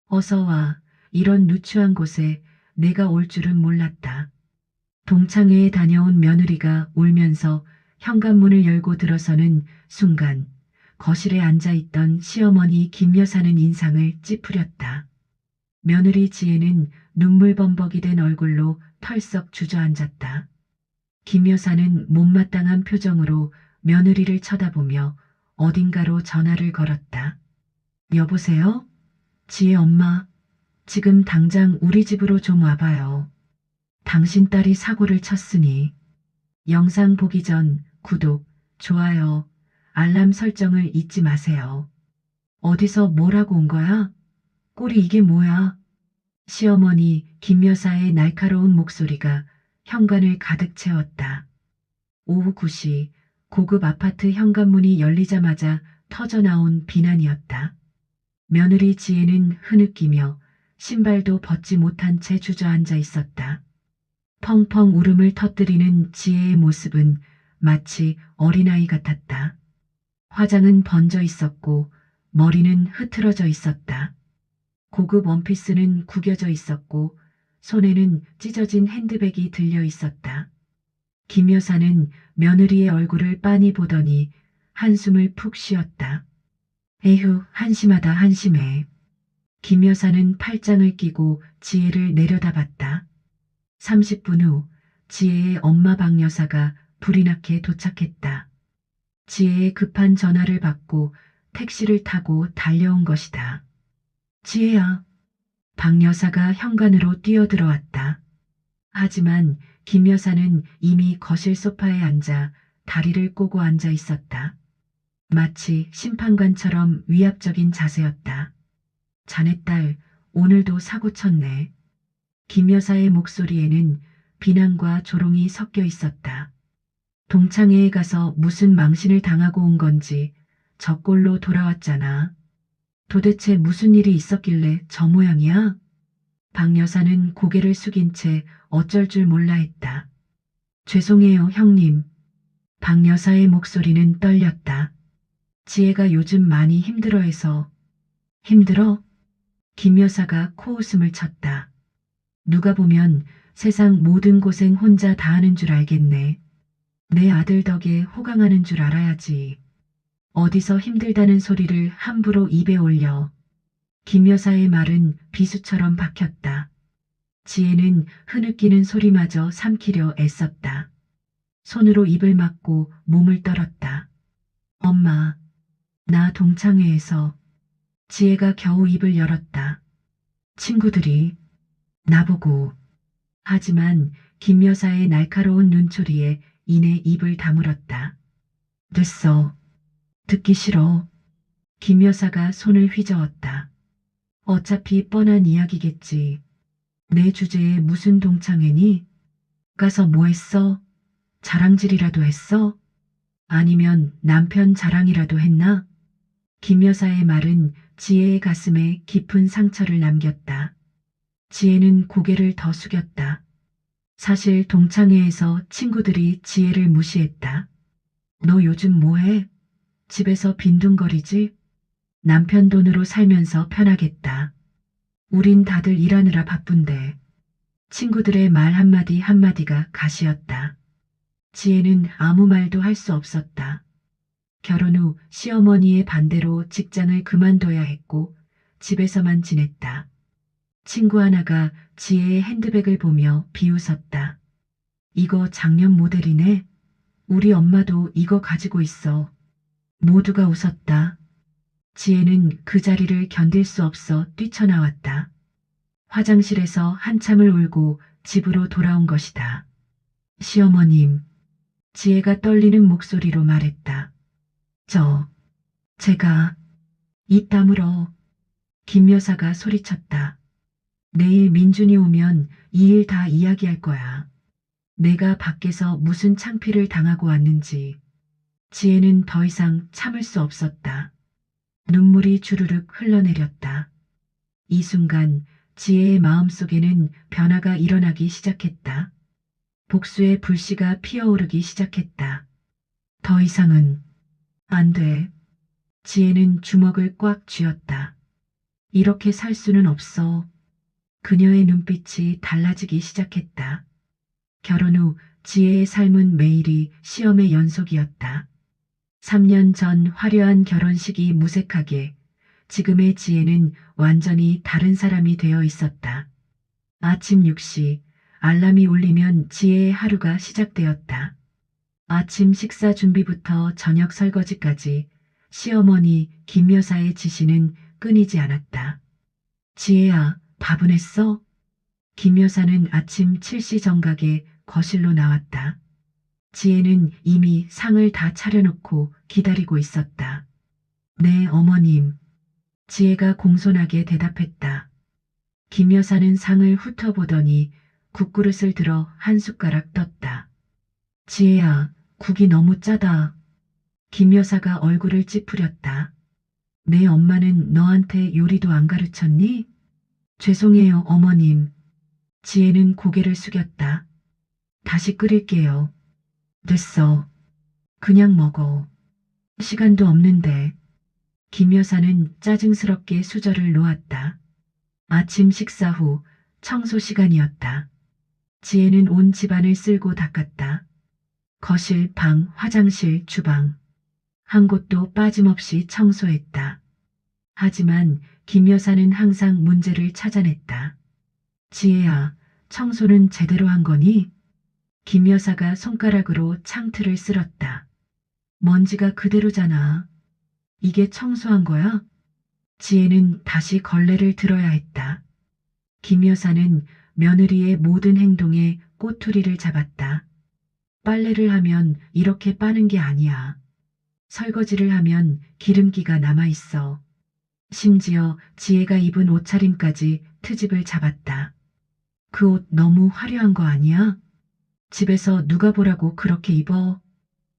어서 와. 이런 누추한 곳에 내가 올 줄은 몰랐다. 동창회에 다녀온 며느리가 울면서 현관문을 열고 들어서는 순간 거실에 앉아있던 시어머니 김 여사는 인상을 찌푸렸다. 며느리 지혜는 눈물범벅이 된 얼굴로 털썩 주저앉았다. 김 여사는 못마땅한 표정으로 며느리를 쳐다보며 어딘가로 전화를 걸었다. 여보세요? 지혜 엄마, 지금 당장 우리 집으로 좀 와봐요. 당신 딸이 사고를 쳤으니. 영상 보기 전 구독, 좋아요, 알람 설정을 잊지 마세요. 어디서 뭐라고 온 거야? 꼴이 이게 뭐야? 시어머니 김 여사의 날카로운 목소리가 현관을 가득 채웠다. 오후 9시 고급 아파트 현관문이 열리자마자 터져나온 비난이었다. 며느리 지혜는 흐느끼며 신발도 벗지 못한 채 주저앉아 있었다. 펑펑 울음을 터뜨리는 지혜의 모습은 마치 어린아이 같았다. 화장은 번져 있었고 머리는 흐트러져 있었다. 고급 원피스는 구겨져 있었고 손에는 찢어진 핸드백이 들려 있었다. 김 여사는 며느리의 얼굴을 빤히 보더니 한숨을 푹 쉬었다. 에휴, 한심하다 한심해. 김 여사는 팔짱을 끼고 지혜를 내려다봤다. 30분 후 지혜의 엄마 박 여사가 불이 나게 도착했다. 지혜의 급한 전화를 받고 택시를 타고 달려온 것이다. 지혜야. 박 여사가 현관으로 뛰어들어왔다. 하지만 김 여사는 이미 거실 소파에 앉아 다리를 꼬고 앉아 있었다. 마치 심판관처럼 위압적인 자세였다. 자네 딸, 오늘도 사고 쳤네. 김 여사의 목소리에는 비난과 조롱이 섞여 있었다. 동창회에 가서 무슨 망신을 당하고 온 건지 저 꼴로 돌아왔잖아. 도대체 무슨 일이 있었길래 저 모양이야? 박 여사는 고개를 숙인 채 어쩔 줄 몰라 했다. 죄송해요, 형님. 박 여사의 목소리는 떨렸다. 지혜가 요즘 많이 힘들어해서. 힘들어? 김 여사가 코웃음을 쳤다. 누가 보면 세상 모든 고생 혼자 다 하는 줄 알겠네. 내 아들 덕에 호강하는 줄 알아야지. 어디서 힘들다는 소리를 함부로 입에 올려. 김 여사의 말은 비수처럼 박혔다. 지혜는 흐느끼는 소리마저 삼키려 애썼다. 손으로 입을 막고 몸을 떨었다. 엄마, 나 동창회에서. 지혜가 겨우 입을 열었다. 친구들이 나보고. 하지만 김 여사의 날카로운 눈초리에 이내 입을 다물었다. 됐어. 듣기 싫어. 김 여사가 손을 휘저었다. 어차피 뻔한 이야기겠지. 내 주제에 무슨 동창회니? 가서 뭐 했어? 자랑질이라도 했어? 아니면 남편 자랑이라도 했나? 김 여사의 말은 지혜의 가슴에 깊은 상처를 남겼다. 지혜는 고개를 더 숙였다. 사실 동창회에서 친구들이 지혜를 무시했다. 너 요즘 뭐해? 집에서 빈둥거리지? 남편 돈으로 살면서 편하겠다. 우린 다들 일하느라 바쁜데. 친구들의 말 한마디 한마디가 가시였다. 지혜는 아무 말도 할 수 없었다. 결혼 후 시어머니의 반대로 직장을 그만둬야 했고 집에서만 지냈다. 친구 하나가 지혜의 핸드백을 보며 비웃었다. 이거 작년 모델이네. 우리 엄마도 이거 가지고 있어. 모두가 웃었다. 지혜는 그 자리를 견딜 수 없어 뛰쳐나왔다. 화장실에서 한참을 울고 집으로 돌아온 것이다. 시어머님, 지혜가 떨리는 목소리로 말했다. 제가 입 다물어. 김 여사가 소리쳤다. 내일 민준이 오면 이 일 다 이야기할 거야. 내가 밖에서 무슨 창피를 당하고 왔는지. 지혜는 더 이상 참을 수 없었다. 눈물이 주르륵 흘러내렸다. 이 순간 지혜의 마음속에는 변화가 일어나기 시작했다. 복수의 불씨가 피어오르기 시작했다. 더 이상은 안 돼. 지혜는 주먹을 꽉 쥐었다. 이렇게 살 수는 없어. 그녀의 눈빛이 달라지기 시작했다. 결혼 후 지혜의 삶은 매일이 시험의 연속이었다. 3년 전 화려한 결혼식이 무색하게, 지금의 지혜는 완전히 다른 사람이 되어 있었다. 아침 6시, 알람이 울리면 지혜의 하루가 시작되었다. 아침 식사 준비부터 저녁 설거지까지 시어머니 김 여사의 지시는 끊이지 않았다. 지혜야, 밥은 했어? 김 여사는 아침 7시 정각에 거실로 나왔다. 지혜는 이미 상을 다 차려놓고 기다리고 있었다. 네, 어머님. 지혜가 공손하게 대답했다. 김 여사는 상을 훑어보더니 국그릇을 들어 한 숟가락 떴다. 지혜야, 국이 너무 짜다. 김 여사가 얼굴을 찌푸렸다. 내 엄마는 너한테 요리도 안 가르쳤니? 죄송해요, 어머님. 지혜는 고개를 숙였다. 다시 끓일게요. 됐어. 그냥 먹어. 시간도 없는데. 김 여사는 짜증스럽게 수저를 놓았다. 아침 식사 후 청소 시간이었다. 지혜는 온 집안을 쓸고 닦았다. 거실, 방, 화장실, 주방. 한 곳도 빠짐없이 청소했다. 하지만 김 여사는 항상 문제를 찾아냈다. 지혜야, 청소는 제대로 한 거니? 김 여사가 손가락으로 창틀을 쓸었다. 먼지가 그대로잖아. 이게 청소한 거야? 지혜는 다시 걸레를 들어야 했다. 김 여사는 며느리의 모든 행동에 꼬투리를 잡았다. 빨래를 하면 이렇게 빠는 게 아니야. 설거지를 하면 기름기가 남아있어. 심지어 지혜가 입은 옷차림까지 트집을 잡았다. 그 옷 너무 화려한 거 아니야? 집에서 누가 보라고 그렇게 입어?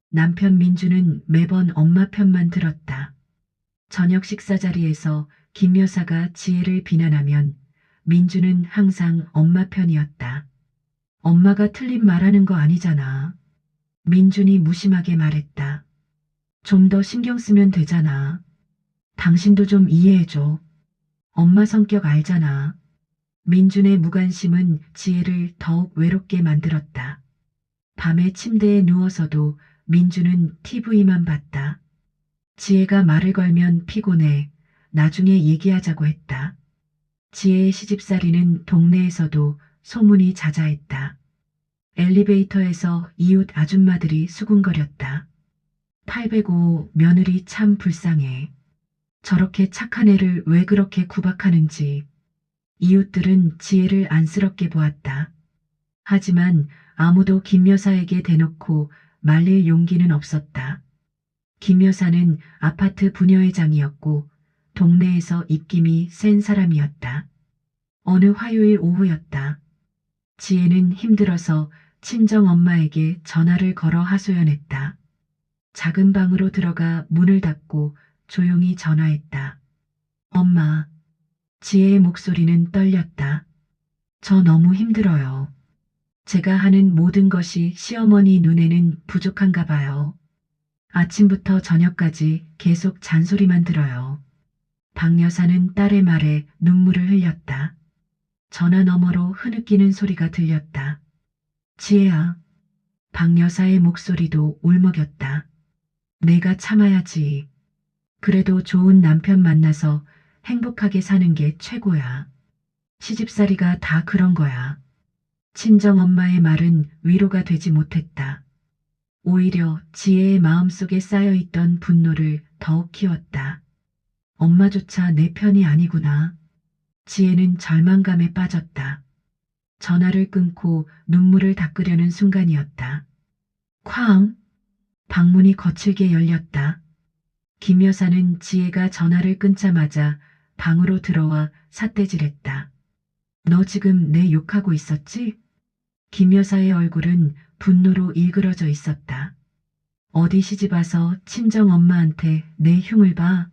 남편 민주는 매번 엄마 편만 들었다. 저녁 식사 자리에서 김 여사가 지혜를 비난하면 민주는 항상 엄마 편이었다. 엄마가 틀린 말하는 거 아니잖아. 민준이 무심하게 말했다. 좀 더 신경 쓰면 되잖아. 당신도 좀 이해해줘. 엄마 성격 알잖아. 민준의 무관심은 지혜를 더욱 외롭게 만들었다. 밤에 침대에 누워서도 민주는 TV만 봤다. 지혜가 말을 걸면 피곤해. 나중에 얘기하자고 했다. 지혜의 시집살이는 동네에서도 소문이 자자했다. 엘리베이터에서 이웃 아줌마들이 수군거렸다. 805 며느리 참 불쌍해. 저렇게 착한 애를 왜 그렇게 구박하는지. 이웃들은 지혜를 안쓰럽게 보았다. 하지만 아무도 김 여사에게 대놓고 말릴 용기는 없었다. 김 여사는 아파트 부녀회장이었고 동네에서 입김이 센 사람이었다. 어느 화요일 오후였다. 지혜는 힘들어서 친정엄마에게 전화를 걸어 하소연했다. 작은 방으로 들어가 문을 닫고 조용히 전화했다. 엄마. 지혜의 목소리는 떨렸다. 저 너무 힘들어요. 제가 하는 모든 것이 시어머니 눈에는 부족한가 봐요. 아침부터 저녁까지 계속 잔소리만 들어요. 박 여사는 딸의 말에 눈물을 흘렸다. 전화 너머로 흐느끼는 소리가 들렸다. 지혜야. 박 여사의 목소리도 울먹였다. 내가 참아야지. 그래도 좋은 남편 만나서 행복하게 사는 게 최고야. 시집살이가 다 그런 거야. 친정엄마의 말은 위로가 되지 못했다. 오히려 지혜의 마음속에 쌓여있던 분노를 더욱 키웠다. 엄마조차 내 편이 아니구나. 지혜는 절망감에 빠졌다. 전화를 끊고 눈물을 닦으려는 순간이었다. 쾅! 방문이 거칠게 열렸다. 김 여사는 지혜가 전화를 끊자마자 방으로 들어와 삿대질했다. 너 지금 내 욕하고 있었지? 김 여사의 얼굴은 분노로 일그러져 있었다. 어디 시집와서 친정엄마한테 내 흉을 봐?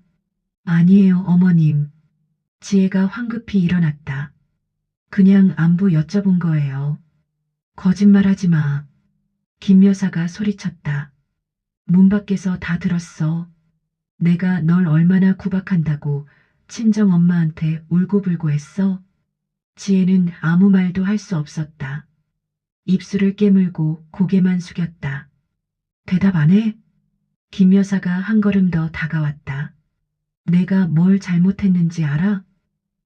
아니에요, 어머님. 지혜가 황급히 일어났다. 그냥 안부 여쭤본 거예요. 거짓말하지 마. 김 여사가 소리쳤다. 문 밖에서 다 들었어. 내가 널 얼마나 구박한다고 친정 엄마한테 울고불고 했어? 지혜는 아무 말도 할 수 없었다. 입술을 깨물고 고개만 숙였다. 대답 안 해? 김 여사가 한 걸음 더 다가왔다. 내가 뭘 잘못했는지 알아?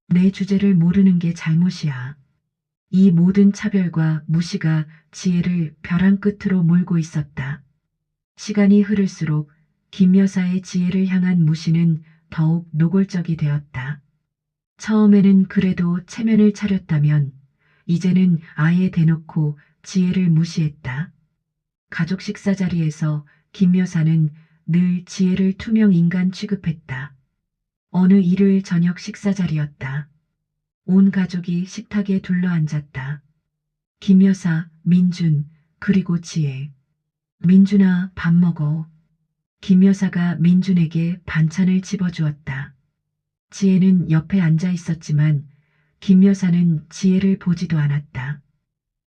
내 주제를 모르는 게 잘못이야. 이 모든 차별과 무시가 지혜를 벼랑 끝으로 몰고 있었다. 시간이 흐를수록 김 여사의 지혜를 향한 무시는 더욱 노골적이 되었다. 처음에는 그래도 체면을 차렸다면 이제는 아예 대놓고 지혜를 무시했다. 가족 식사 자리에서 김 여사는 늘 지혜를 투명 인간 취급했다. 어느 일요일 저녁 식사 자리였다. 온 가족이 식탁에 둘러앉았다. 김 여사, 민준, 그리고 지혜. 민준아, 밥 먹어. 김 여사가 민준에게 반찬을 집어주었다. 지혜는 옆에 앉아 있었지만 김 여사는 지혜를 보지도 않았다.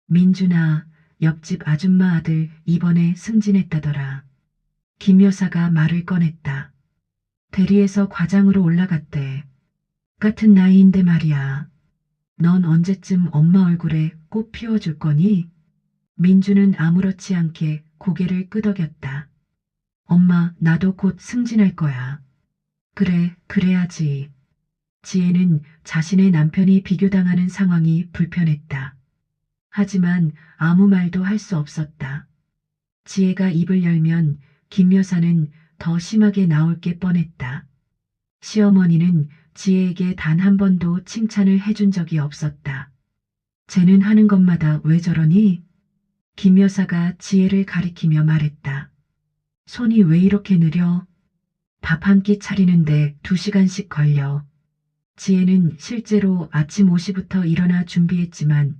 민준아, 옆집 아줌마 아들 이번에 승진했다더라. 김 여사가 말을 꺼냈다. 대리에서 과장으로 올라갔대. 같은 나이인데 말이야. 넌 언제쯤 엄마 얼굴에 꽃 피워줄 거니? 민주는 아무렇지 않게 고개를 끄덕였다. 엄마, 나도 곧 승진할 거야. 그래, 그래야지. 지혜는 자신의 남편이 비교당하는 상황이 불편했다. 하지만 아무 말도 할 수 없었다. 지혜가 입을 열면 김 여사는 더 심하게 나올 게 뻔했다. 시어머니는 지혜에게 단 한 번도 칭찬을 해준 적이 없었다. 쟤는 하는 것마다 왜 저러니? 김 여사가 지혜를 가리키며 말했다. 손이 왜 이렇게 느려? 밥 한 끼 차리는데 2시간씩 걸려. 지혜는 실제로 아침 5시부터 일어나 준비했지만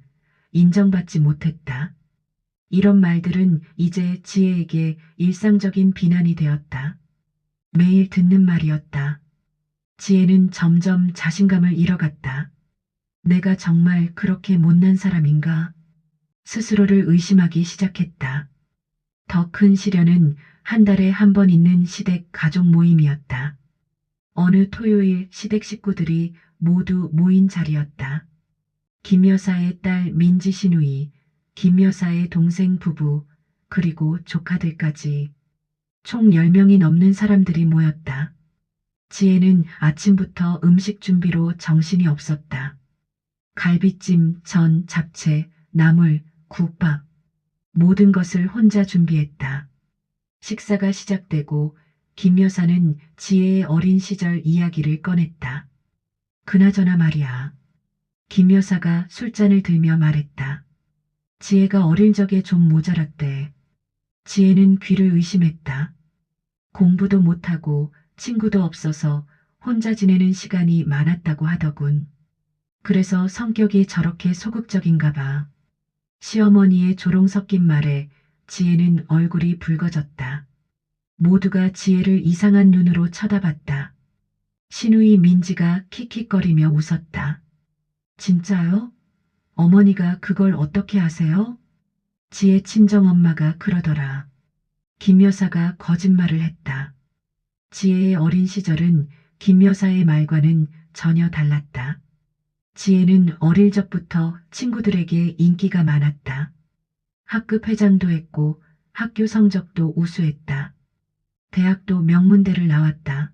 인정받지 못했다. 이런 말들은 이제 지혜에게 일상적인 비난이 되었다. 매일 듣는 말이었다. 지혜는 점점 자신감을 잃어갔다. 내가 정말 그렇게 못난 사람인가? 스스로를 의심하기 시작했다. 더 큰 시련은 한 달에 한 번 있는 시댁 가족 모임이었다. 어느 토요일 시댁 식구들이 모두 모인 자리였다. 김 여사의 딸 민지 시누이, 김 여사의 동생 부부, 그리고 조카들까지 총 10명이 넘는 사람들이 모였다. 지혜는 아침부터 음식 준비로 정신이 없었다. 갈비찜, 전, 잡채, 나물, 국밥, 모든 것을 혼자 준비했다. 식사가 시작되고 김 여사는 지혜의 어린 시절 이야기를 꺼냈다. 그나저나 말이야. 김 여사가 술잔을 들며 말했다. 지혜가 어릴 적에 좀 모자랐대. 지혜는 귀를 의심했다. 공부도 못하고 친구도 없어서 혼자 지내는 시간이 많았다고 하더군. 그래서 성격이 저렇게 소극적인가 봐. 시어머니의 조롱 섞인 말에 지혜는 얼굴이 붉어졌다. 모두가 지혜를 이상한 눈으로 쳐다봤다. 시누이 민지가 킥킥거리며 웃었다. 진짜요? 어머니가 그걸 어떻게 아세요? 지혜 친정엄마가 그러더라. 김 여사가 거짓말을 했다. 지혜의 어린 시절은 김 여사의 말과는 전혀 달랐다. 지혜는 어릴 적부터 친구들에게 인기가 많았다. 학급 회장도 했고 학교 성적도 우수했다. 대학도 명문대를 나왔다.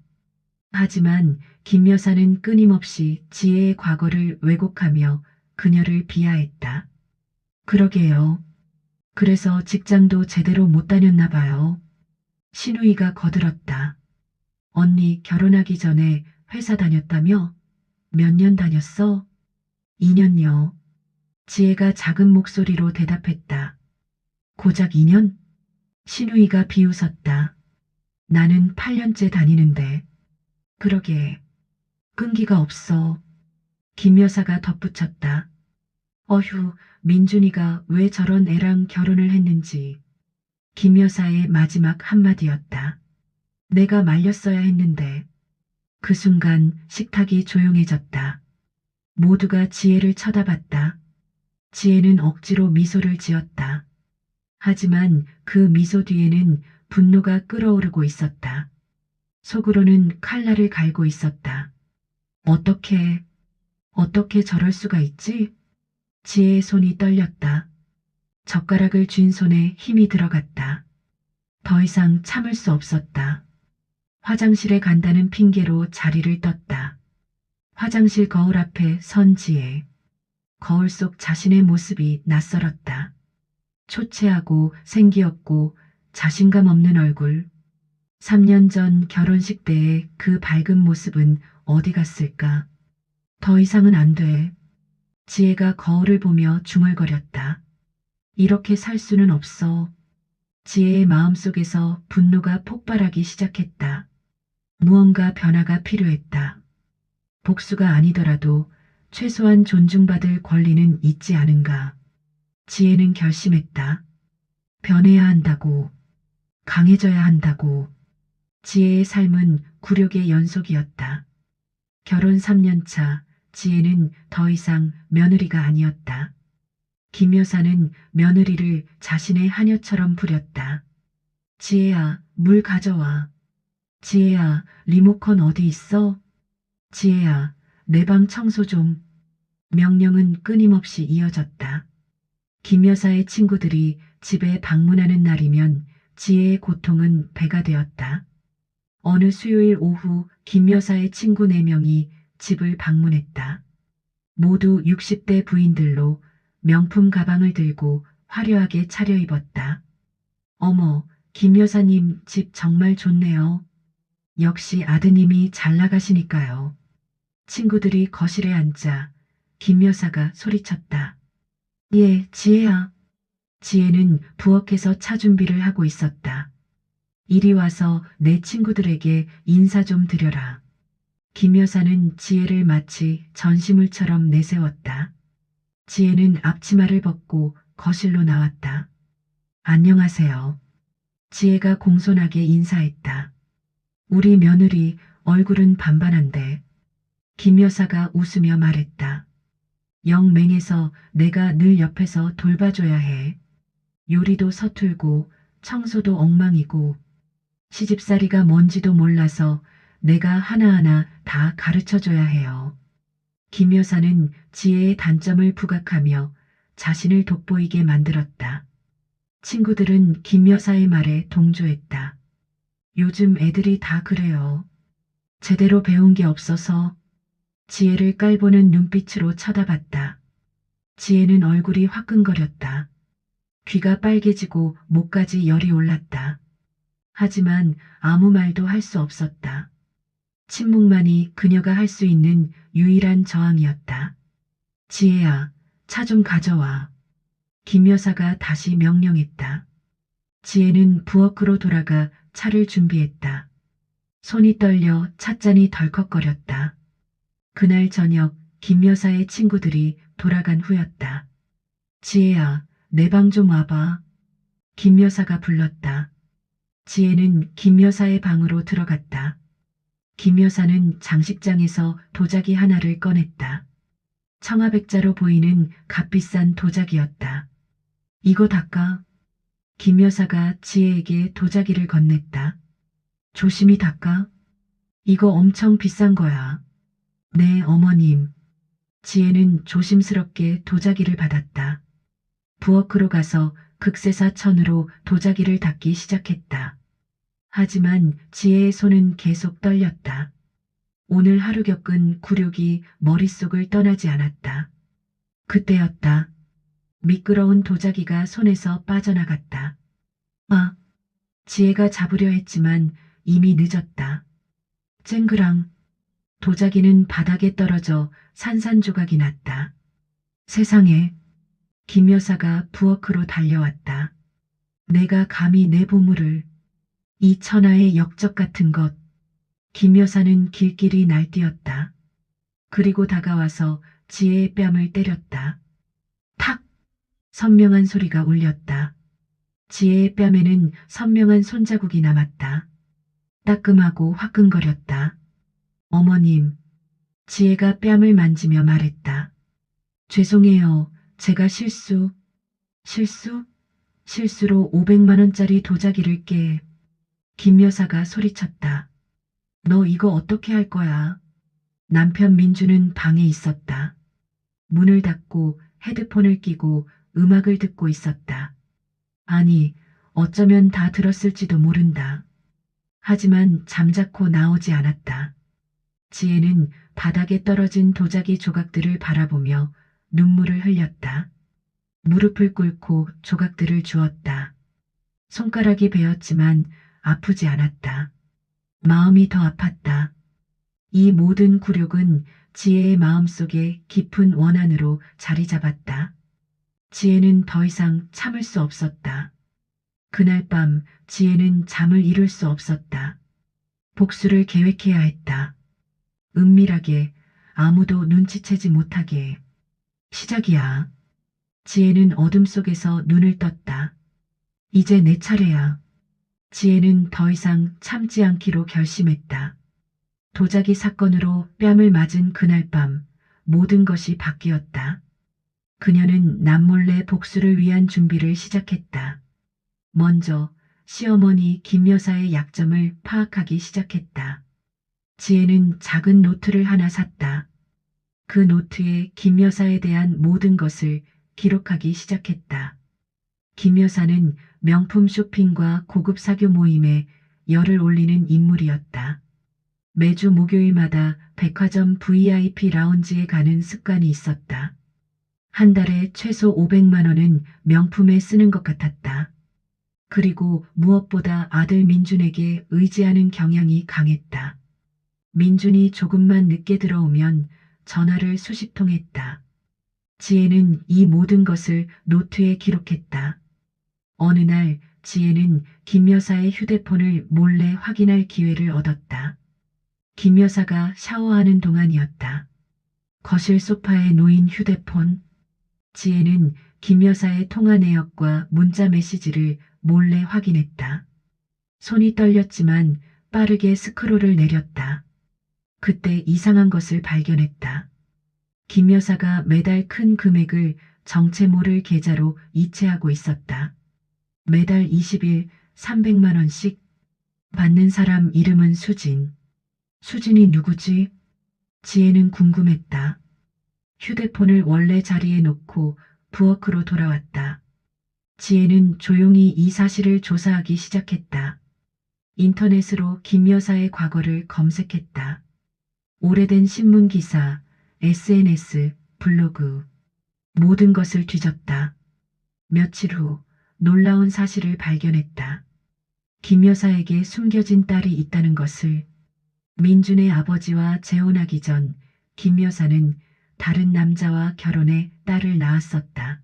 하지만 김 여사는 끊임없이 지혜의 과거를 왜곡하며 그녀를 비하했다. 그러게요. 그래서 직장도 제대로 못 다녔나 봐요. 시누이가 거들었다. 언니 결혼하기 전에 회사 다녔다며? 몇 년 다녔어? 2년요. 지혜가 작은 목소리로 대답했다. 고작 2년? 시누이가 비웃었다. 나는 8년째 다니는데. 그러게. 끈기가 없어. 김 여사가 덧붙였다. 어휴, 민준이가 왜 저런 애랑 결혼을 했는지. 김 여사의 마지막 한마디였다. 내가 말렸어야 했는데. 그 순간 식탁이 조용해졌다. 모두가 지혜를 쳐다봤다. 지혜는 억지로 미소를 지었다. 하지만 그 미소 뒤에는 분노가 끓어오르고 있었다. 속으로는 칼날을 갈고 있었다. 어떻게, 어떻게 저럴 수가 있지? 지혜의 손이 떨렸다. 젓가락을 쥔 손에 힘이 들어갔다. 더 이상 참을 수 없었다. 화장실에 간다는 핑계로 자리를 떴다. 화장실 거울 앞에 선 지혜. 거울 속 자신의 모습이 낯설었다. 초췌하고 생기 없고 자신감 없는 얼굴. 3년 전 결혼식 때의 그 밝은 모습은 어디 갔을까? 더 이상은 안 돼. 지혜가 거울을 보며 중얼거렸다. 이렇게 살 수는 없어. 지혜의 마음속에서 분노가 폭발하기 시작했다. 무언가 변화가 필요했다. 복수가 아니더라도 최소한 존중받을 권리는 있지 않은가. 지혜는 결심했다. 변해야 한다고. 강해져야 한다고. 지혜의 삶은 굴욕의 연속이었다. 결혼 3년 차 지혜는 더 이상 며느리가 아니었다. 김 여사는 며느리를 자신의 하녀처럼 부렸다. 지혜야, 물 가져와. 지혜야, 리모컨 어디 있어? 지혜야, 내 방 청소 좀. 명령은 끊임없이 이어졌다. 김 여사의 친구들이 집에 방문하는 날이면 지혜의 고통은 배가 되었다. 어느 수요일 오후 김 여사의 친구 4명이 집을 방문했다. 모두 60대 부인들로 명품 가방을 들고 화려하게 차려입었다. 어머, 김 여사님 집 정말 좋네요. 역시 아드님이 잘 나가시니까요. 친구들이 거실에 앉자 김 여사가 소리쳤다. 예, 지혜야. 지혜는 부엌에서 차 준비를 하고 있었다. 이리 와서 내 친구들에게 인사 좀 드려라. 김 여사는 지혜를 마치 전시물처럼 내세웠다. 지혜는 앞치마를 벗고 거실로 나왔다. 안녕하세요. 지혜가 공손하게 인사했다. 우리 며느리 얼굴은 반반한데. 김 여사가 웃으며 말했다. 영 맹해서 내가 늘 옆에서 돌봐줘야 해. 요리도 서툴고 청소도 엉망이고 시집살이가 뭔지도 몰라서 내가 하나하나 다 가르쳐줘야 해요. 김 여사는 지혜의 단점을 부각하며 자신을 돋보이게 만들었다. 친구들은 김 여사의 말에 동조했다. 요즘 애들이 다 그래요. 제대로 배운 게 없어서. 지혜를 깔보는 눈빛으로 쳐다봤다. 지혜는 얼굴이 화끈거렸다. 귀가 빨개지고 목까지 열이 올랐다. 하지만 아무 말도 할 수 없었다. 침묵만이 그녀가 할 수 있는 유일한 저항이었다. 지혜야, 차 좀 가져와. 김 여사가 다시 명령했다. 지혜는 부엌으로 돌아가 차를 준비했다. 손이 떨려 찻잔이 덜컥거렸다. 그날 저녁 김 여사의 친구들이 돌아간 후였다. 지혜야, 내 방 좀 와봐. 김 여사가 불렀다. 지혜는 김 여사의 방으로 들어갔다. 김 여사는 장식장에서 도자기 하나를 꺼냈다. 청아백자로 보이는 값비싼 도자기였다. 이거 닦아. 김 여사가 지혜에게 도자기를 건넸다. 조심히 닦아. 이거 엄청 비싼 거야. 네, 어머님. 지혜는 조심스럽게 도자기를 받았다. 부엌으로 가서 극세사 천으로 도자기를 닦기 시작했다. 하지만 지혜의 손은 계속 떨렸다. 오늘 하루 겪은 굴욕이 머릿속을 떠나지 않았다. 그때였다. 미끄러운 도자기가 손에서 빠져나갔다. 아, 지혜가 잡으려 했지만 이미 늦었다. 쨍그랑. 도자기는 바닥에 떨어져 산산조각이 났다. 세상에. 김 여사가 부엌으로 달려왔다. 내가 감히 내 보물을. 이 천하의 역적 같은 것. 김 여사는 길길이 날뛰었다. 그리고 다가와서 지혜의 뺨을 때렸다. 탁! 선명한 소리가 울렸다. 지혜의 뺨에는 선명한 손자국이 남았다. 따끔하고 화끈거렸다. 어머님. 지혜가 뺨을 만지며 말했다. 죄송해요. 제가 실수. 실수로 500만 원짜리 도자기를 깨. 김 여사가 소리쳤다. 너 이거 어떻게 할 거야? 남편 민주는 방에 있었다. 문을 닫고 헤드폰을 끼고 음악을 듣고 있었다. 아니, 어쩌면 다 들었을지도 모른다. 하지만 잠자코 나오지 않았다. 지혜는 바닥에 떨어진 도자기 조각들을 바라보며 눈물을 흘렸다. 무릎을 꿇고 조각들을 주었다. 손가락이 베었지만 아프지 않았다. 마음이 더 아팠다. 이 모든 굴욕은 지혜의 마음속에 깊은 원한으로 자리 잡았다. 지혜는 더 이상 참을 수 없었다. 그날 밤 지혜는 잠을 이룰 수 없었다. 복수를 계획해야 했다. 은밀하게, 아무도 눈치채지 못하게. 시작이야. 지혜는 어둠 속에서 눈을 떴다. 이제 내 차례야. 지혜는 더 이상 참지 않기로 결심했다. 도자기 사건으로 뺨을 맞은 그날 밤 모든 것이 바뀌었다. 그녀는 남몰래 복수를 위한 준비를 시작했다. 먼저 시어머니 김 여사의 약점을 파악하기 시작했다. 지혜는 작은 노트를 하나 샀다. 그 노트에 김 여사에 대한 모든 것을 기록하기 시작했다. 김 여사는 명품 쇼핑과 고급 사교 모임에 열을 올리는 인물이었다. 매주 목요일마다 백화점 VIP 라운지에 가는 습관이 있었다. 한 달에 최소 500만 원은 명품에 쓰는 것 같았다. 그리고 무엇보다 아들 민준에게 의지하는 경향이 강했다. 민준이 조금만 늦게 들어오면 전화를 수십 통 했다. 지혜는 이 모든 것을 노트에 기록했다. 어느 날 지혜는 김 여사의 휴대폰을 몰래 확인할 기회를 얻었다. 김 여사가 샤워하는 동안이었다. 거실 소파에 놓인 휴대폰. 지혜는 김 여사의 통화 내역과 문자 메시지를 몰래 확인했다. 손이 떨렸지만 빠르게 스크롤을 내렸다. 그때 이상한 것을 발견했다. 김 여사가 매달 큰 금액을 정체 모를 계좌로 이체하고 있었다. 매달 20일 300만 원씩. 받는 사람 이름은 수진. 수진이 누구지? 지혜는 궁금했다. 휴대폰을 원래 자리에 놓고 부엌으로 돌아왔다. 지혜는 조용히 이 사실을 조사하기 시작했다. 인터넷으로 김 여사의 과거를 검색했다. 오래된 신문 기사, SNS, 블로그, 모든 것을 뒤졌다. 며칠 후 놀라운 사실을 발견했다. 김 여사에게 숨겨진 딸이 있다는 것을. 민준의 아버지와 재혼하기 전 김 여사는 다른 남자와 결혼해 딸을 낳았었다.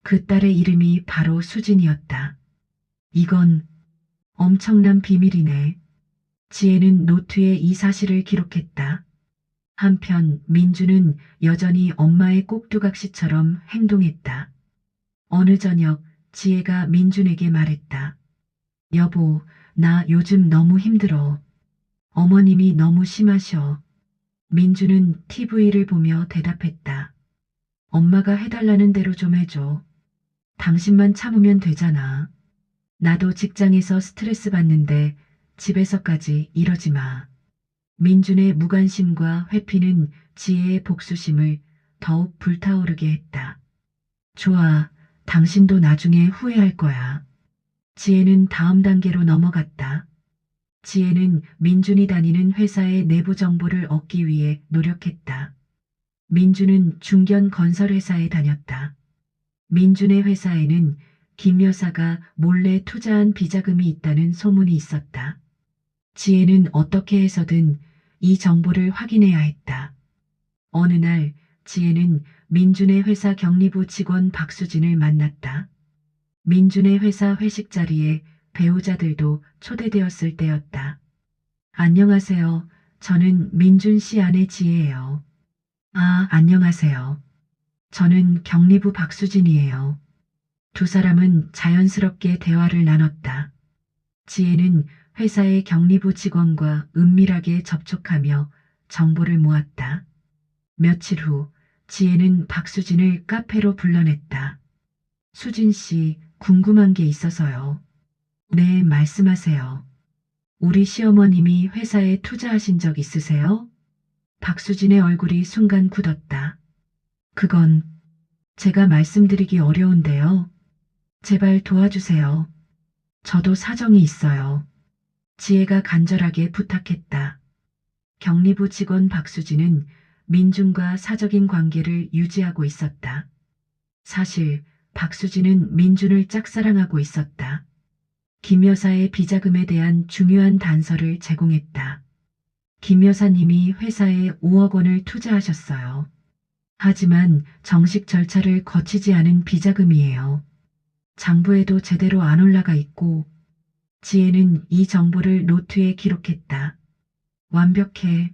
그 딸의 이름이 바로 수진이었다. 이건 엄청난 비밀이네. 지혜는 노트에 이 사실을 기록했다. 한편 민주는 여전히 엄마의 꼭두각시처럼 행동했다. 어느 저녁 지혜가 민준에게 말했다. 여보, 나 요즘 너무 힘들어. 어머님이 너무 심하셔. 민주는 TV를 보며 대답했다. 엄마가 해달라는 대로 좀 해줘. 당신만 참으면 되잖아. 나도 직장에서 스트레스 받는데 집에서까지 이러지 마. 민준의 무관심과 회피는 지혜의 복수심을 더욱 불타오르게 했다. 좋아, 당신도 나중에 후회할 거야. 지혜는 다음 단계로 넘어갔다. 지혜는 민준이 다니는 회사의 내부 정보를 얻기 위해 노력했다. 민준은 중견 건설회사에 다녔다. 민준의 회사에는 김 여사가 몰래 투자한 비자금이 있다는 소문이 있었다. 지혜는 어떻게 해서든 이 정보를 확인해야 했다. 어느 날 지혜는 민준의 회사 경리부 직원 박수진을 만났다. 민준의 회사 회식 자리에 배우자들도 초대되었을 때였다. 안녕하세요. 저는 민준 씨 아내 지혜예요. 아, 안녕하세요. 저는 경리부 박수진이에요. 두 사람은 자연스럽게 대화를 나눴다. 지혜는 회사의 경리부 직원과 은밀하게 접촉하며 정보를 모았다. 며칠 후 지혜는 박수진을 카페로 불러냈다. 수진 씨, 궁금한 게 있어서요. 네, 말씀하세요. 우리 시어머님이 회사에 투자하신 적 있으세요? 박수진의 얼굴이 순간 굳었다. 그건 제가 말씀드리기 어려운데요. 제발 도와주세요. 저도 사정이 있어요. 지혜가 간절하게 부탁했다. 경리부 직원 박수진은 민준과 사적인 관계를 유지하고 있었다. 사실 박수진은 민준을 짝사랑하고 있었다. 김 여사의 비자금에 대한 중요한 단서를 제공했다. 김 여사님이 회사에 5억 원을 투자하셨어요. 하지만 정식 절차를 거치지 않은 비자금이에요. 장부에도 제대로 안 올라가 있고 지혜는 이 정보를 노트에 기록했다. 완벽해.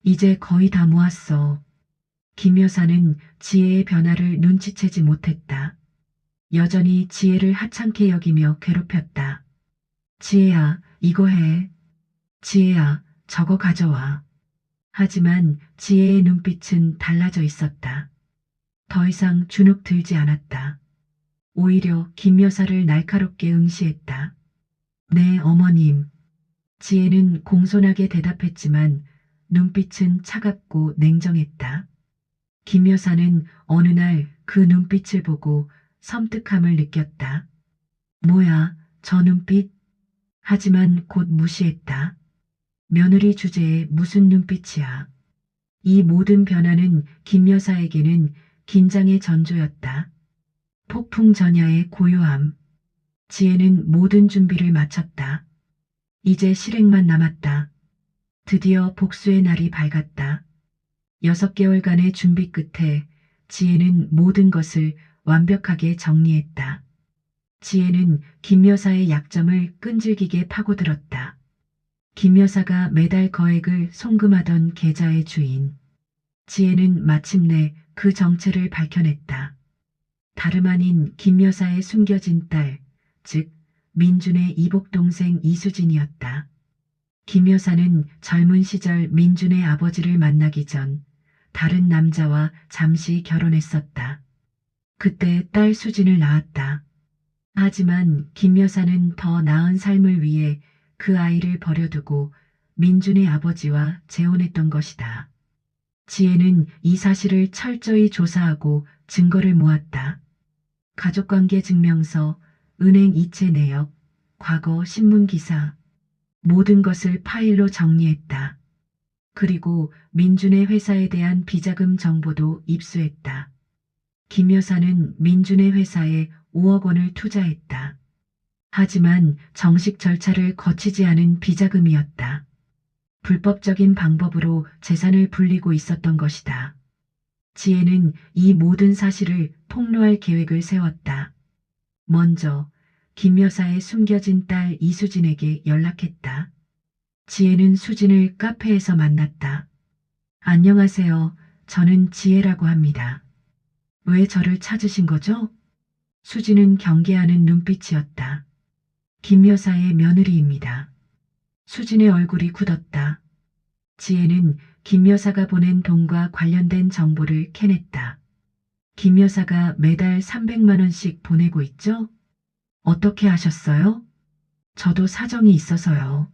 이제 거의 다 모았어. 김 여사는 지혜의 변화를 눈치채지 못했다. 여전히 지혜를 하찮게 여기며 괴롭혔다. 지혜야, 이거 해. 지혜야, 저거 가져와. 하지만 지혜의 눈빛은 달라져 있었다. 더 이상 주눅 들지 않았다. 오히려 김 여사를 날카롭게 응시했다. 네, 어머님. 지혜는 공손하게 대답했지만 눈빛은 차갑고 냉정했다. 김 여사는 어느 날 그 눈빛을 보고 섬뜩함을 느꼈다. 뭐야, 저 눈빛? 하지만 곧 무시했다. 며느리 주제에 무슨 눈빛이야. 이 모든 변화는 김 여사에게는 긴장의 전조였다. 폭풍 전야의 고요함. 지혜는 모든 준비를 마쳤다. 이제 실행만 남았다. 드디어 복수의 날이 밝았다. 6개월간의 준비 끝에 지혜는 모든 것을 완벽하게 정리했다. 지혜는 김 여사의 약점을 끈질기게 파고들었다. 김 여사가 매달 거액을 송금하던 계좌의 주인. 지혜는 마침내 그 정체를 밝혀냈다. 다름 아닌 김 여사의 숨겨진 딸, 즉 민준의 이복 동생 이수진이었다. 김 여사는 젊은 시절 민준의 아버지를 만나기 전 다른 남자와 잠시 결혼했었다. 그때 딸 수진을 낳았다. 하지만 김 여사는 더 나은 삶을 위해 그 아이를 버려두고 민준의 아버지와 재혼했던 것이다. 지혜는 이 사실을 철저히 조사하고 증거를 모았다. 가족관계 증명서, 은행 이체 내역, 과거 신문 기사, 모든 것을 파일로 정리했다. 그리고 민준의 회사에 대한 비자금 정보도 입수했다. 김 여사는 민준의 회사에 5억 원을 투자했다. 하지만 정식 절차를 거치지 않은 비자금이었다. 불법적인 방법으로 재산을 불리고 있었던 것이다. 지혜는 이 모든 사실을 폭로할 계획을 세웠다. 먼저 김 여사의 숨겨진 딸 이수진에게 연락했다. 지혜는 수진을 카페에서 만났다. 안녕하세요. 저는 지혜라고 합니다. 왜 저를 찾으신 거죠? 수진은 경계하는 눈빛이었다. 김 여사의 며느리입니다. 수진의 얼굴이 굳었다. 지혜는 김 여사가 보낸 돈과 관련된 정보를 캐냈다. 김 여사가 매달 300만 원씩 보내고 있죠? 어떻게 하셨어요? 저도 사정이 있어서요.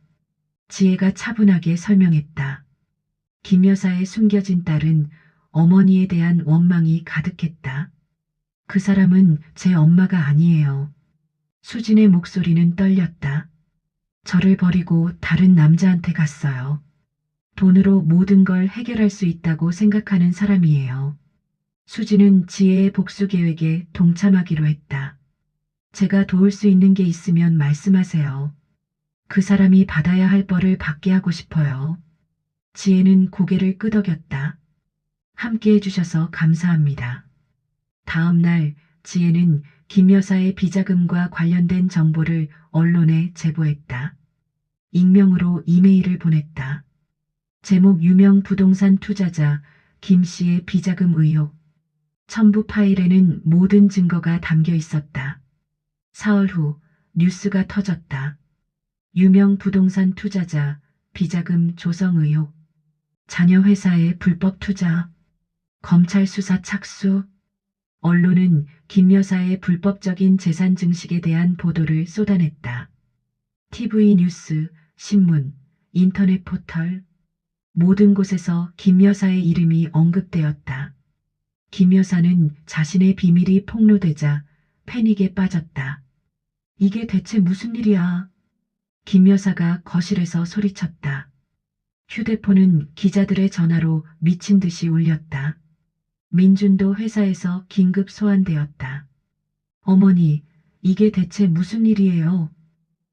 지혜가 차분하게 설명했다. 김 여사의 숨겨진 딸은 어머니에 대한 원망이 가득했다. 그 사람은 제 엄마가 아니에요. 수진의 목소리는 떨렸다. 저를 버리고 다른 남자한테 갔어요. 돈으로 모든 걸 해결할 수 있다고 생각하는 사람이에요. 수진은 지혜의 복수 계획에 동참하기로 했다. 제가 도울 수 있는 게 있으면 말씀하세요. 그 사람이 받아야 할 벌을 받게 하고 싶어요. 지혜는 고개를 끄덕였다. 함께 해주셔서 감사합니다. 다음 날 지혜는 김 여사의 비자금과 관련된 정보를 언론에 제보했다. 익명으로 이메일을 보냈다. 제목 유명 부동산 투자자 김 씨의 비자금 의혹. 첨부 파일에는 모든 증거가 담겨 있었다. 사흘 후 뉴스가 터졌다. 유명 부동산 투자자 비자금 조성 의혹. 자녀 회사의 불법 투자. 검찰 수사 착수. 언론은 김 여사의 불법적인 재산 증식에 대한 보도를 쏟아냈다. TV 뉴스, 신문, 인터넷 포털. 모든 곳에서 김 여사의 이름이 언급되었다. 김 여사는 자신의 비밀이 폭로되자 패닉에 빠졌다. 이게 대체 무슨 일이야? 김 여사가 거실에서 소리쳤다. 휴대폰은 기자들의 전화로 미친 듯이 울렸다. 민준도 회사에서 긴급 소환되었다. 어머니, 이게 대체 무슨 일이에요?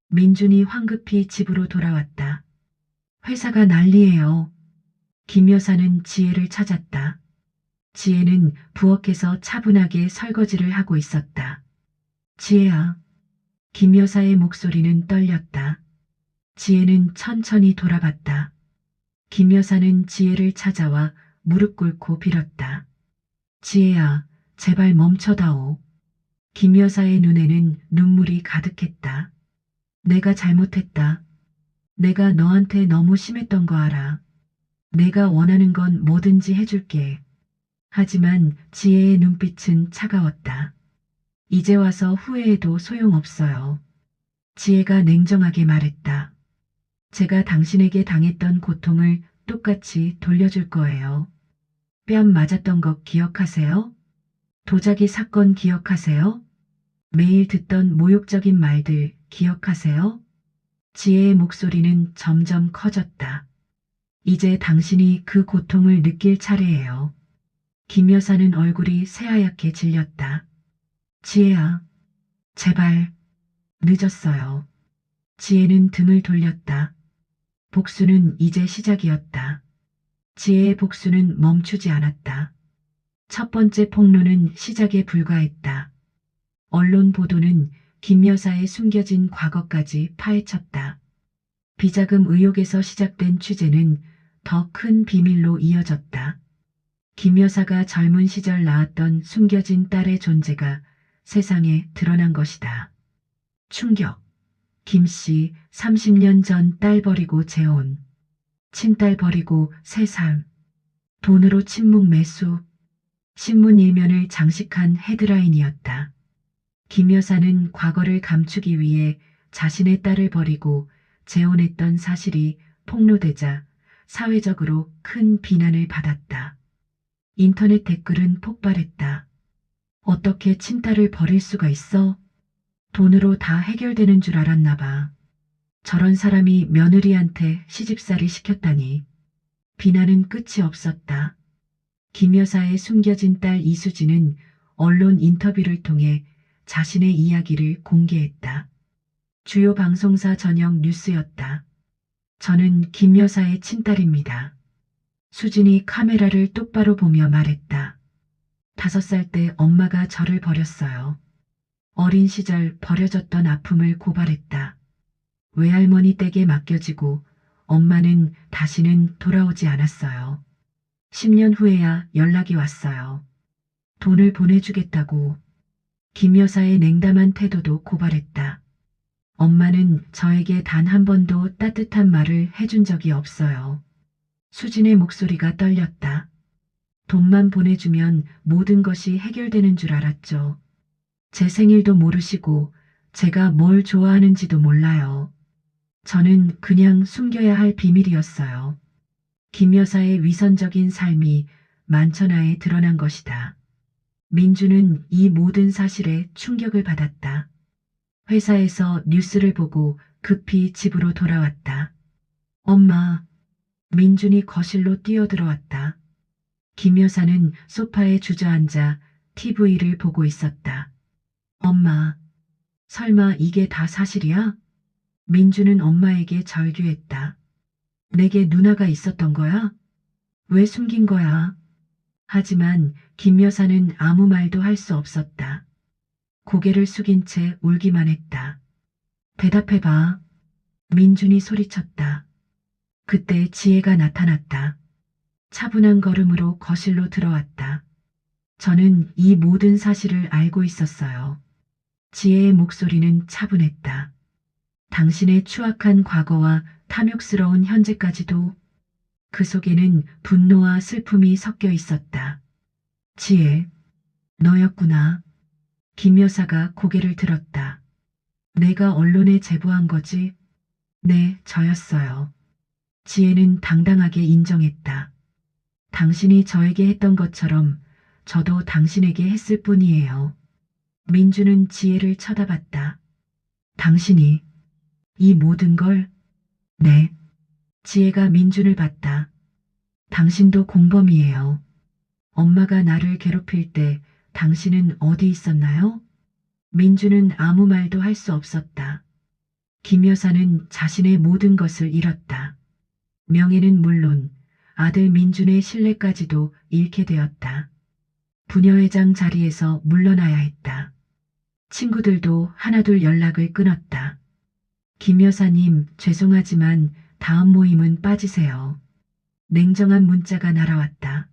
민준이 황급히 집으로 돌아왔다. 회사가 난리예요. 김 여사는 지혜를 찾았다. 지혜는 부엌에서 차분하게 설거지를 하고 있었다. 지혜야. 김 여사의 목소리는 떨렸다. 지혜는 천천히 돌아봤다. 김 여사는 지혜를 찾아와 무릎 꿇고 빌었다. 지혜야, 제발 멈춰다오. 김 여사의 눈에는 눈물이 가득했다. 내가 잘못했다. 내가 너한테 너무 심했던 거 알아. 내가 원하는 건 뭐든지 해줄게. 하지만 지혜의 눈빛은 차가웠다. 이제 와서 후회해도 소용없어요. 지혜가 냉정하게 말했다. 제가 당신에게 당했던 고통을 똑같이 돌려줄 거예요. 뺨 맞았던 것 기억하세요? 도자기 사건 기억하세요? 매일 듣던 모욕적인 말들 기억하세요? 지혜의 목소리는 점점 커졌다. 이제 당신이 그 고통을 느낄 차례예요. 김 여사는 얼굴이 새하얗게 질렸다. 지혜야, 제발, 늦었어요. 지혜는 등을 돌렸다. 복수는 이제 시작이었다. 지혜의 복수는 멈추지 않았다. 첫 번째 폭로는 시작에 불과했다. 언론 보도는 김 여사의 숨겨진 과거까지 파헤쳤다. 비자금 의혹에서 시작된 취재는 더 큰 비밀로 이어졌다. 김 여사가 젊은 시절 낳았던 숨겨진 딸의 존재가 세상에 드러난 것이다. 충격. 김 씨 30년 전 딸 버리고 재혼. 친딸 버리고 새 삶. 돈으로 침묵 매수. 신문 일면을 장식한 헤드라인이었다. 김 여사는 과거를 감추기 위해 자신의 딸을 버리고 재혼했던 사실이 폭로되자 사회적으로 큰 비난을 받았다. 인터넷 댓글은 폭발했다. 어떻게 친딸을 버릴 수가 있어? 돈으로 다 해결되는 줄 알았나 봐. 저런 사람이 며느리한테 시집살이 시켰다니. 비난은 끝이 없었다. 김 여사의 숨겨진 딸 이수진은 언론 인터뷰를 통해 자신의 이야기를 공개했다. 주요 방송사 전용 뉴스였다. 저는 김 여사의 친딸입니다. 수진이 카메라를 똑바로 보며 말했다. 5살 때 엄마가 저를 버렸어요. 어린 시절 버려졌던 아픔을 고발했다. 외할머니 댁에 맡겨지고 엄마는 다시는 돌아오지 않았어요. 10년 후에야 연락이 왔어요. 돈을 보내주겠다고. 김 여사의 냉담한 태도도 고발했다. 엄마는 저에게 단 한 번도 따뜻한 말을 해준 적이 없어요. 수진의 목소리가 떨렸다. 돈만 보내주면 모든 것이 해결되는 줄 알았죠. 제 생일도 모르시고 제가 뭘 좋아하는지도 몰라요. 저는 그냥 숨겨야 할 비밀이었어요. 김 여사의 위선적인 삶이 만천하에 드러난 것이다. 민주는 이 모든 사실에 충격을 받았다. 회사에서 뉴스를 보고 급히 집으로 돌아왔다. 엄마, 민준이 거실로 뛰어들어왔다. 김 여사는 소파에 주저앉아 TV를 보고 있었다. 엄마, 설마 이게 다 사실이야? 민주는 엄마에게 절규했다. 내게 누나가 있었던 거야? 왜 숨긴 거야? 하지만 김 여사는 아무 말도 할 수 없었다. 고개를 숙인 채 울기만 했다. 대답해봐. 민준이 소리쳤다. 그때 지혜가 나타났다. 차분한 걸음으로 거실로 들어왔다. 저는 이 모든 사실을 알고 있었어요. 지혜의 목소리는 차분했다. 당신의 추악한 과거와 탐욕스러운 현재까지도. 그 속에는 분노와 슬픔이 섞여 있었다. 지혜, 너였구나. 김 여사가 고개를 들었다. 내가 언론에 제보한 거지? 네, 저였어요. 지혜는 당당하게 인정했다. 당신이 저에게 했던 것처럼 저도 당신에게 했을 뿐이에요. 민주는 지혜를 쳐다봤다. 당신이 이 모든 걸? 네. 지혜가 민준을 봤다. 당신도 공범이에요. 엄마가 나를 괴롭힐 때 당신은 어디 있었나요? 민주는 아무 말도 할 수 없었다. 김 여사는 자신의 모든 것을 잃었다. 명예는 물론 아들 민준의 신뢰까지도 잃게 되었다. 부녀회장 자리에서 물러나야 했다. 친구들도 하나둘 연락을 끊었다. 김 여사님, 죄송하지만 다음 모임은 빠지세요. 냉정한 문자가 날아왔다.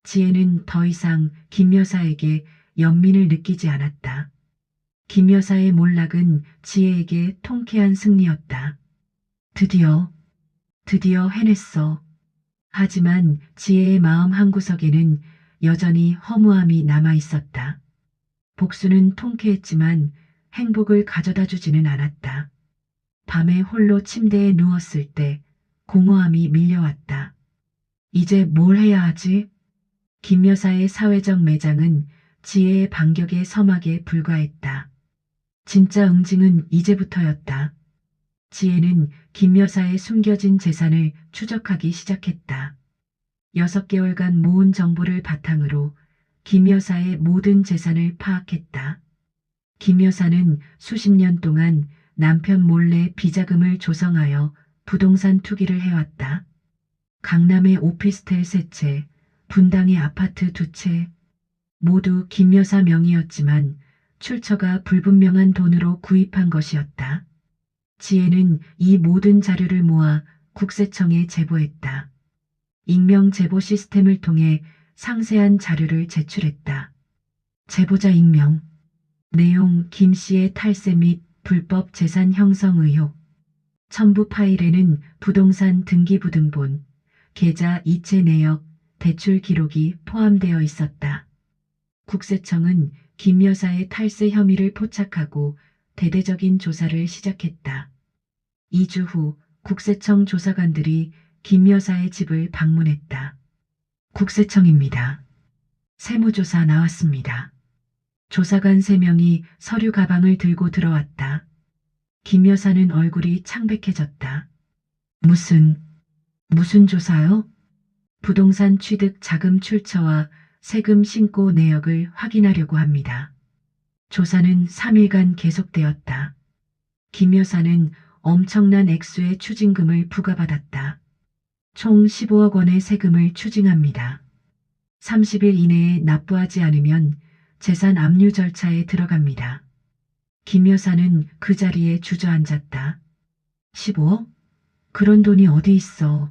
지혜는 더 이상 김 여사에게 연민을 느끼지 않았다. 김 여사의 몰락은 지혜에게 통쾌한 승리였다. 드디어 해냈어. 하지만 지혜의 마음 한구석에는 여전히 허무함이 남아 있었다. 복수는 통쾌했지만 행복을 가져다 주지는 않았다. 밤에 홀로 침대에 누웠을 때 공허함이 밀려왔다. 이제 뭘 해야 하지? 김 여사의 사회적 매장은 지혜의 반격의 서막에 불과했다. 진짜 응징은 이제부터였다. 지혜는 김 여사의 숨겨진 재산을 추적하기 시작했다. 6개월간 모은 정보를 바탕으로 김 여사의 모든 재산을 파악했다. 김 여사는 수십 년 동안 남편 몰래 비자금을 조성하여 부동산 투기를 해왔다. 강남의 오피스텔 3채, 분당의 아파트 2채, 모두 김 여사 명의였지만 출처가 불분명한 돈으로 구입한 것이었다. 지혜는 이 모든 자료를 모아 국세청에 제보했다. 익명 제보 시스템을 통해 상세한 자료를 제출했다. 제보자 익명. 내용 김 씨의 탈세 및 불법 재산 형성 의혹. 첨부 파일에는 부동산 등기부등본, 계좌 이체 내역, 대출 기록이 포함되어 있었다. 국세청은 김 여사의 탈세 혐의를 포착하고 대대적인 조사를 시작했다. 2주 후 국세청 조사관들이 김 여사의 집을 방문했다. 국세청입니다. 세무조사 나왔습니다. 조사관 3명이 서류 가방을 들고 들어왔다. 김 여사는 얼굴이 창백해졌다. 무슨 조사요? 부동산 취득 자금 출처와 세금 신고 내역을 확인하려고 합니다. 조사는 3일간 계속되었다. 김 여사는 엄청난 액수의 추징금을 부과받았다. 총 15억 원의 세금을 추징합니다. 30일 이내에 납부하지 않으면 재산 압류 절차에 들어갑니다. 김 여사는 그 자리에 주저앉았다. 15억? 그런 돈이 어디 있어.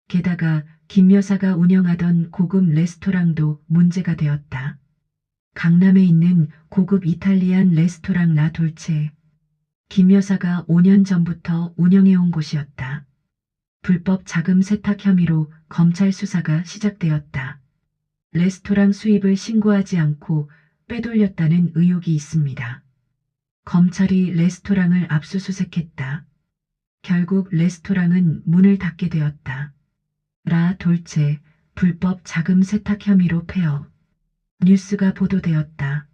게다가 김 여사가 운영하던 고급 레스토랑도 문제가 되었다. 강남에 있는 고급 이탈리안 레스토랑 라 돌체. 김 여사가 5년 전부터 운영해온 곳이었다. 불법 자금 세탁 혐의로 검찰 수사가 시작되었다. 레스토랑 수입을 신고하지 않고 빼돌렸다는 의혹이 있습니다. 검찰이 레스토랑을 압수수색했다. 결국 레스토랑은 문을 닫게 되었다. 라 돌체 불법 자금 세탁 혐의로 폐업. 뉴스가 보도되었다.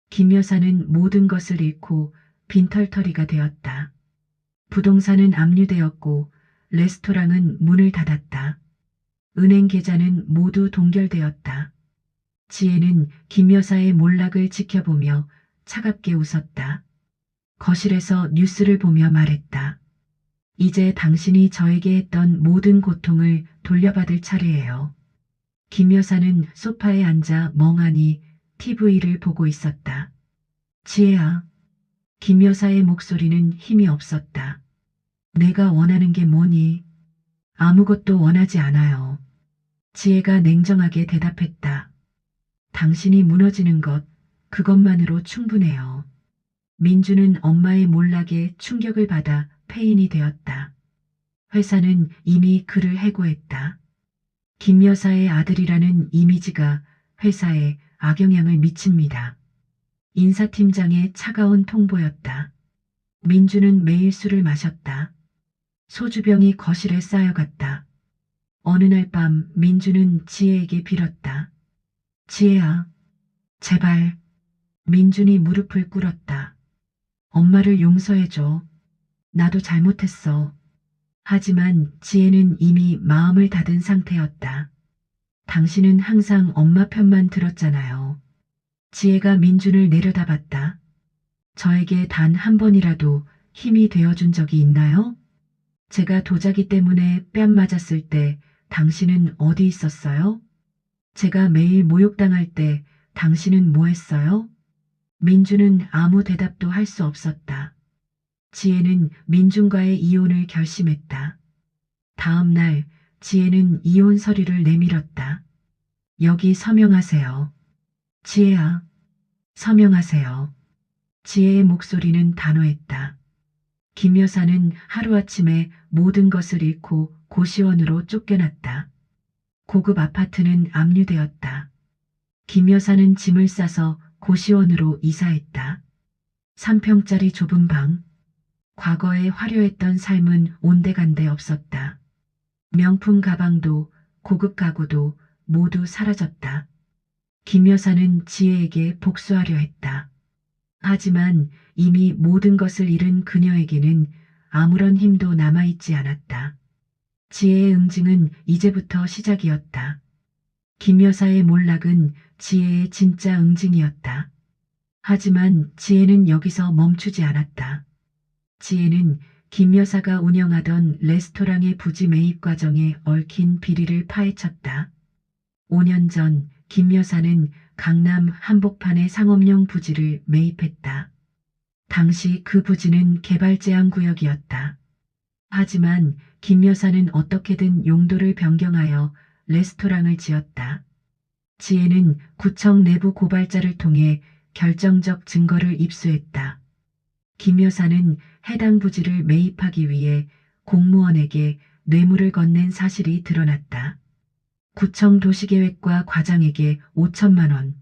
김 여사는 모든 것을 잃고 빈털터리가 되었다. 부동산은 압류되었고 레스토랑은 문을 닫았다. 은행 계좌는 모두 동결되었다. 지혜는 김 여사의 몰락을 지켜보며 차갑게 웃었다. 거실에서 뉴스를 보며 말했다. 이제 당신이 저에게 했던 모든 고통을 돌려받을 차례예요. 김 여사는 소파에 앉아 멍하니 TV를 보고 있었다. 지혜야. 김 여사의 목소리는 힘이 없었다. 내가 원하는 게 뭐니? 아무것도 원하지 않아요. 지혜가 냉정하게 대답했다. 당신이 무너지는 것, 그것만으로 충분해요. 민주는 엄마의 몰락에 충격을 받아 폐인이 되었다. 회사는 이미 그를 해고했다. 김 여사의 아들이라는 이미지가 회사에 악영향을 미칩니다. 인사팀장의 차가운 통보였다. 민주는 매일 술을 마셨다. 소주병이 거실에 쌓여갔다. 어느 날 밤 민주는 지혜에게 빌었다. 지혜야, 제발. 민준이 무릎을 꿇었다. 엄마를 용서해줘. 나도 잘못했어. 하지만 지혜는 이미 마음을 닫은 상태였다. 당신은 항상 엄마 편만 들었잖아요. 지혜가 민준을 내려다봤다. 저에게 단 한 번이라도 힘이 되어준 적이 있나요? 제가 도자기 때문에 뺨 맞았을 때 당신은 어디 있었어요? 제가 매일 모욕당할 때 당신은 뭐 했어요? 민주는 아무 대답도 할 수 없었다. 지혜는 민준과의 이혼을 결심했다. 다음 날 지혜는 이혼 서류를 내밀었다. 여기 서명하세요. 지혜야, 서명하세요. 지혜의 목소리는 단호했다. 김 여사는 하루아침에 모든 것을 잃고 고시원으로 쫓겨났다. 고급 아파트는 압류되었다. 김 여사는 짐을 싸서 고시원으로 이사했다. 3평짜리 좁은 방. 과거에 화려했던 삶은 온데간데 없었다. 명품 가방도 고급 가구도 모두 사라졌다. 김 여사는 지혜에게 복수하려 했다. 하지만 이미 모든 것을 잃은 그녀에게는 아무런 힘도 남아있지 않았다. 지혜의 응징은 이제부터 시작이었다. 김 여사의 몰락은 지혜의 진짜 응징이었다. 하지만 지혜는 여기서 멈추지 않았다. 지혜는 김 여사가 운영하던 레스토랑의 부지 매입 과정에 얽힌 비리를 파헤쳤다. 5년 전 김 여사는 강남 한복판의 상업용 부지를 매입했다. 당시 그 부지는 개발 제한 구역이었다. 하지만 김 여사는 어떻게든 용도를 변경하여 레스토랑을 지었다. 지혜는 구청 내부 고발자를 통해 결정적 증거를 입수했다. 김 여사는 해당 부지를 매입하기 위해 공무원에게 뇌물을 건넨 사실이 드러났다. 구청 도시계획과 과장에게 5천만 원,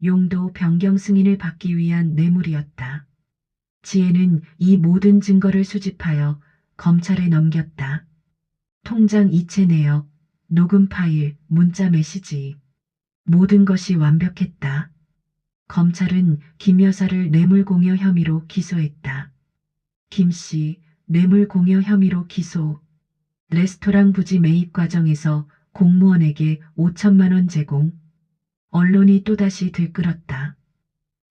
용도 변경 승인을 받기 위한 뇌물이었다. 지혜는 이 모든 증거를 수집하여 검찰에 넘겼다. 통장 이체 내역, 녹음 파일, 문자 메시지. 모든 것이 완벽했다. 검찰은 김 여사를 뇌물공여 혐의로 기소했다. 김 씨, 뇌물공여 혐의로 기소. 레스토랑 부지 매입 과정에서 공무원에게 5천만 원 제공. 언론이 또다시 들끓었다.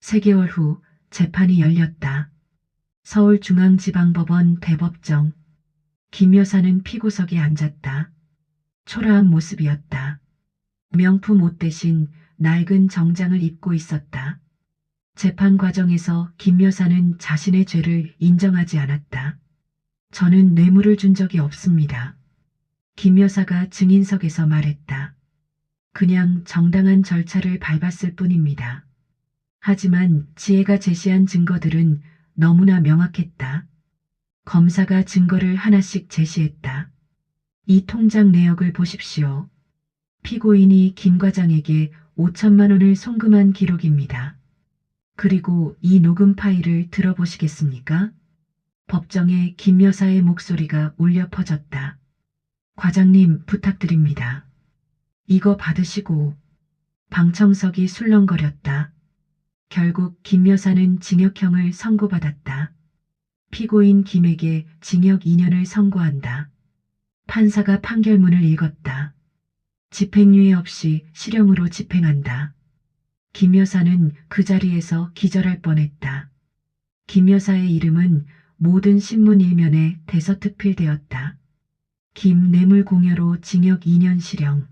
3개월 후 재판이 열렸다. 서울중앙지방법원 대법정. 김 여사는 피고석에 앉았다. 초라한 모습이었다. 명품 옷 대신 낡은 정장을 입고 있었다. 재판 과정에서 김 여사는 자신의 죄를 인정하지 않았다. 저는 뇌물을 준 적이 없습니다. 김 여사가 증인석에서 말했다. 그냥 정당한 절차를 밟았을 뿐입니다. 하지만 지혜가 제시한 증거들은 너무나 명확했다. 검사가 증거를 하나씩 제시했다. 이 통장 내역을 보십시오. 피고인이 김 과장에게 5천만 원을 송금한 기록입니다. 그리고 이 녹음 파일을 들어보시겠습니까? 법정에 김 여사의 목소리가 울려 퍼졌다. 과장님 부탁드립니다. 이거 받으시고. 방청석이 술렁거렸다. 결국 김 여사는 징역형을 선고받았다. 피고인 김에게 징역 2년을 선고한다. 판사가 판결문을 읽었다. 집행유예 없이 실형으로 집행한다. 김 여사는 그 자리에서 기절할 뻔했다. 김 여사의 이름은 모든 신문 일면에 대서특필되었다. 김 뇌물공여로 징역 2년 실형.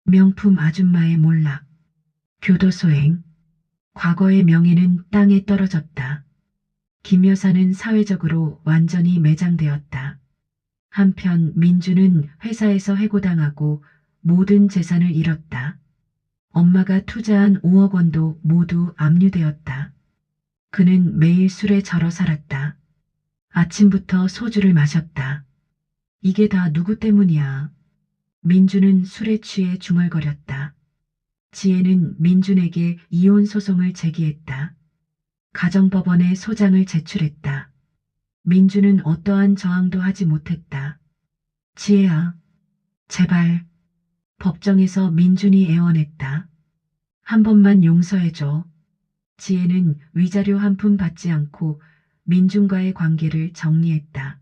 명품 아줌마의 몰락. 교도소행. 과거의 명예는 땅에 떨어졌다. 김 여사는 사회적으로 완전히 매장되었다. 한편 민주는 회사에서 해고당하고 모든 재산을 잃었다. 엄마가 투자한 5억 원도 모두 압류되었다. 그는 매일 술에 절어 살았다. 아침부터 소주를 마셨다. 이게 다 누구 때문이야? 민주는 술에 취해 중얼거렸다. 지혜는 민준에게 이혼 소송을 제기했다. 가정법원에 소장을 제출했다. 민주는 어떠한 저항도 하지 못했다. 지혜야, 제발. 법정에서 민준이 애원했다. 한 번만 용서해줘. 지혜는 위자료 한 푼 받지 않고 민준과의 관계를 정리했다.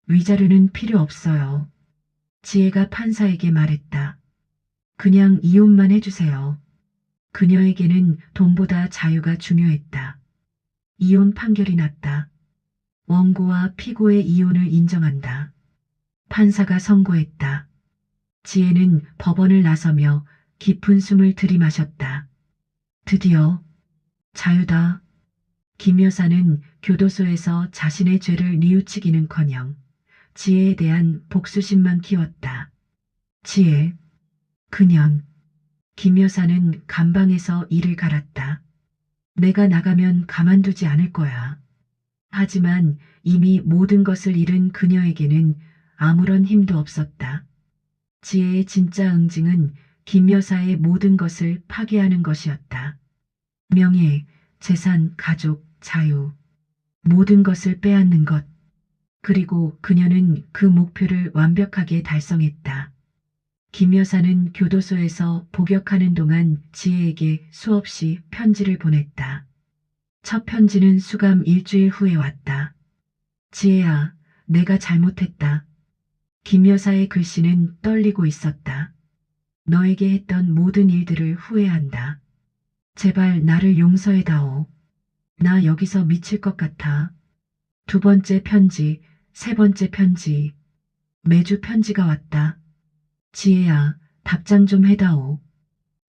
위자료는 필요 없어요. 지혜가 판사에게 말했다. 그냥 이혼만 해주세요. 그녀에게는 돈보다 자유가 중요했다. 이혼 판결이 났다. 원고와 피고의 이혼을 인정한다. 판사가 선고했다. 지혜는 법원을 나서며 깊은 숨을 들이마셨다. 드디어 자유다. 김 여사는 교도소에서 자신의 죄를 뉘우치기는커녕 지혜에 대한 복수심만 키웠다. 지혜, 그년. 김 여사는 감방에서 이를 갈았다. 내가 나가면 가만두지 않을 거야. 하지만 이미 모든 것을 잃은 그녀에게는 아무런 힘도 없었다. 지혜의 진짜 응징은 김 여사의 모든 것을 파괴하는 것이었다. 명예, 재산, 가족, 자유. 모든 것을 빼앗는 것. 그리고 그녀는 그 목표를 완벽하게 달성했다. 김 여사는 교도소에서 복역하는 동안 지혜에게 수없이 편지를 보냈다. 첫 편지는 수감 일주일 후에 왔다. 지혜야, 내가 잘못했다. 김 여사의 글씨는 떨리고 있었다. 너에게 했던 모든 일들을 후회한다. 제발 나를 용서해다오. 나 여기서 미칠 것 같아. 두 번째 편지, 세 번째 편지. 매주 편지가 왔다. 지혜야, 답장 좀 해다오.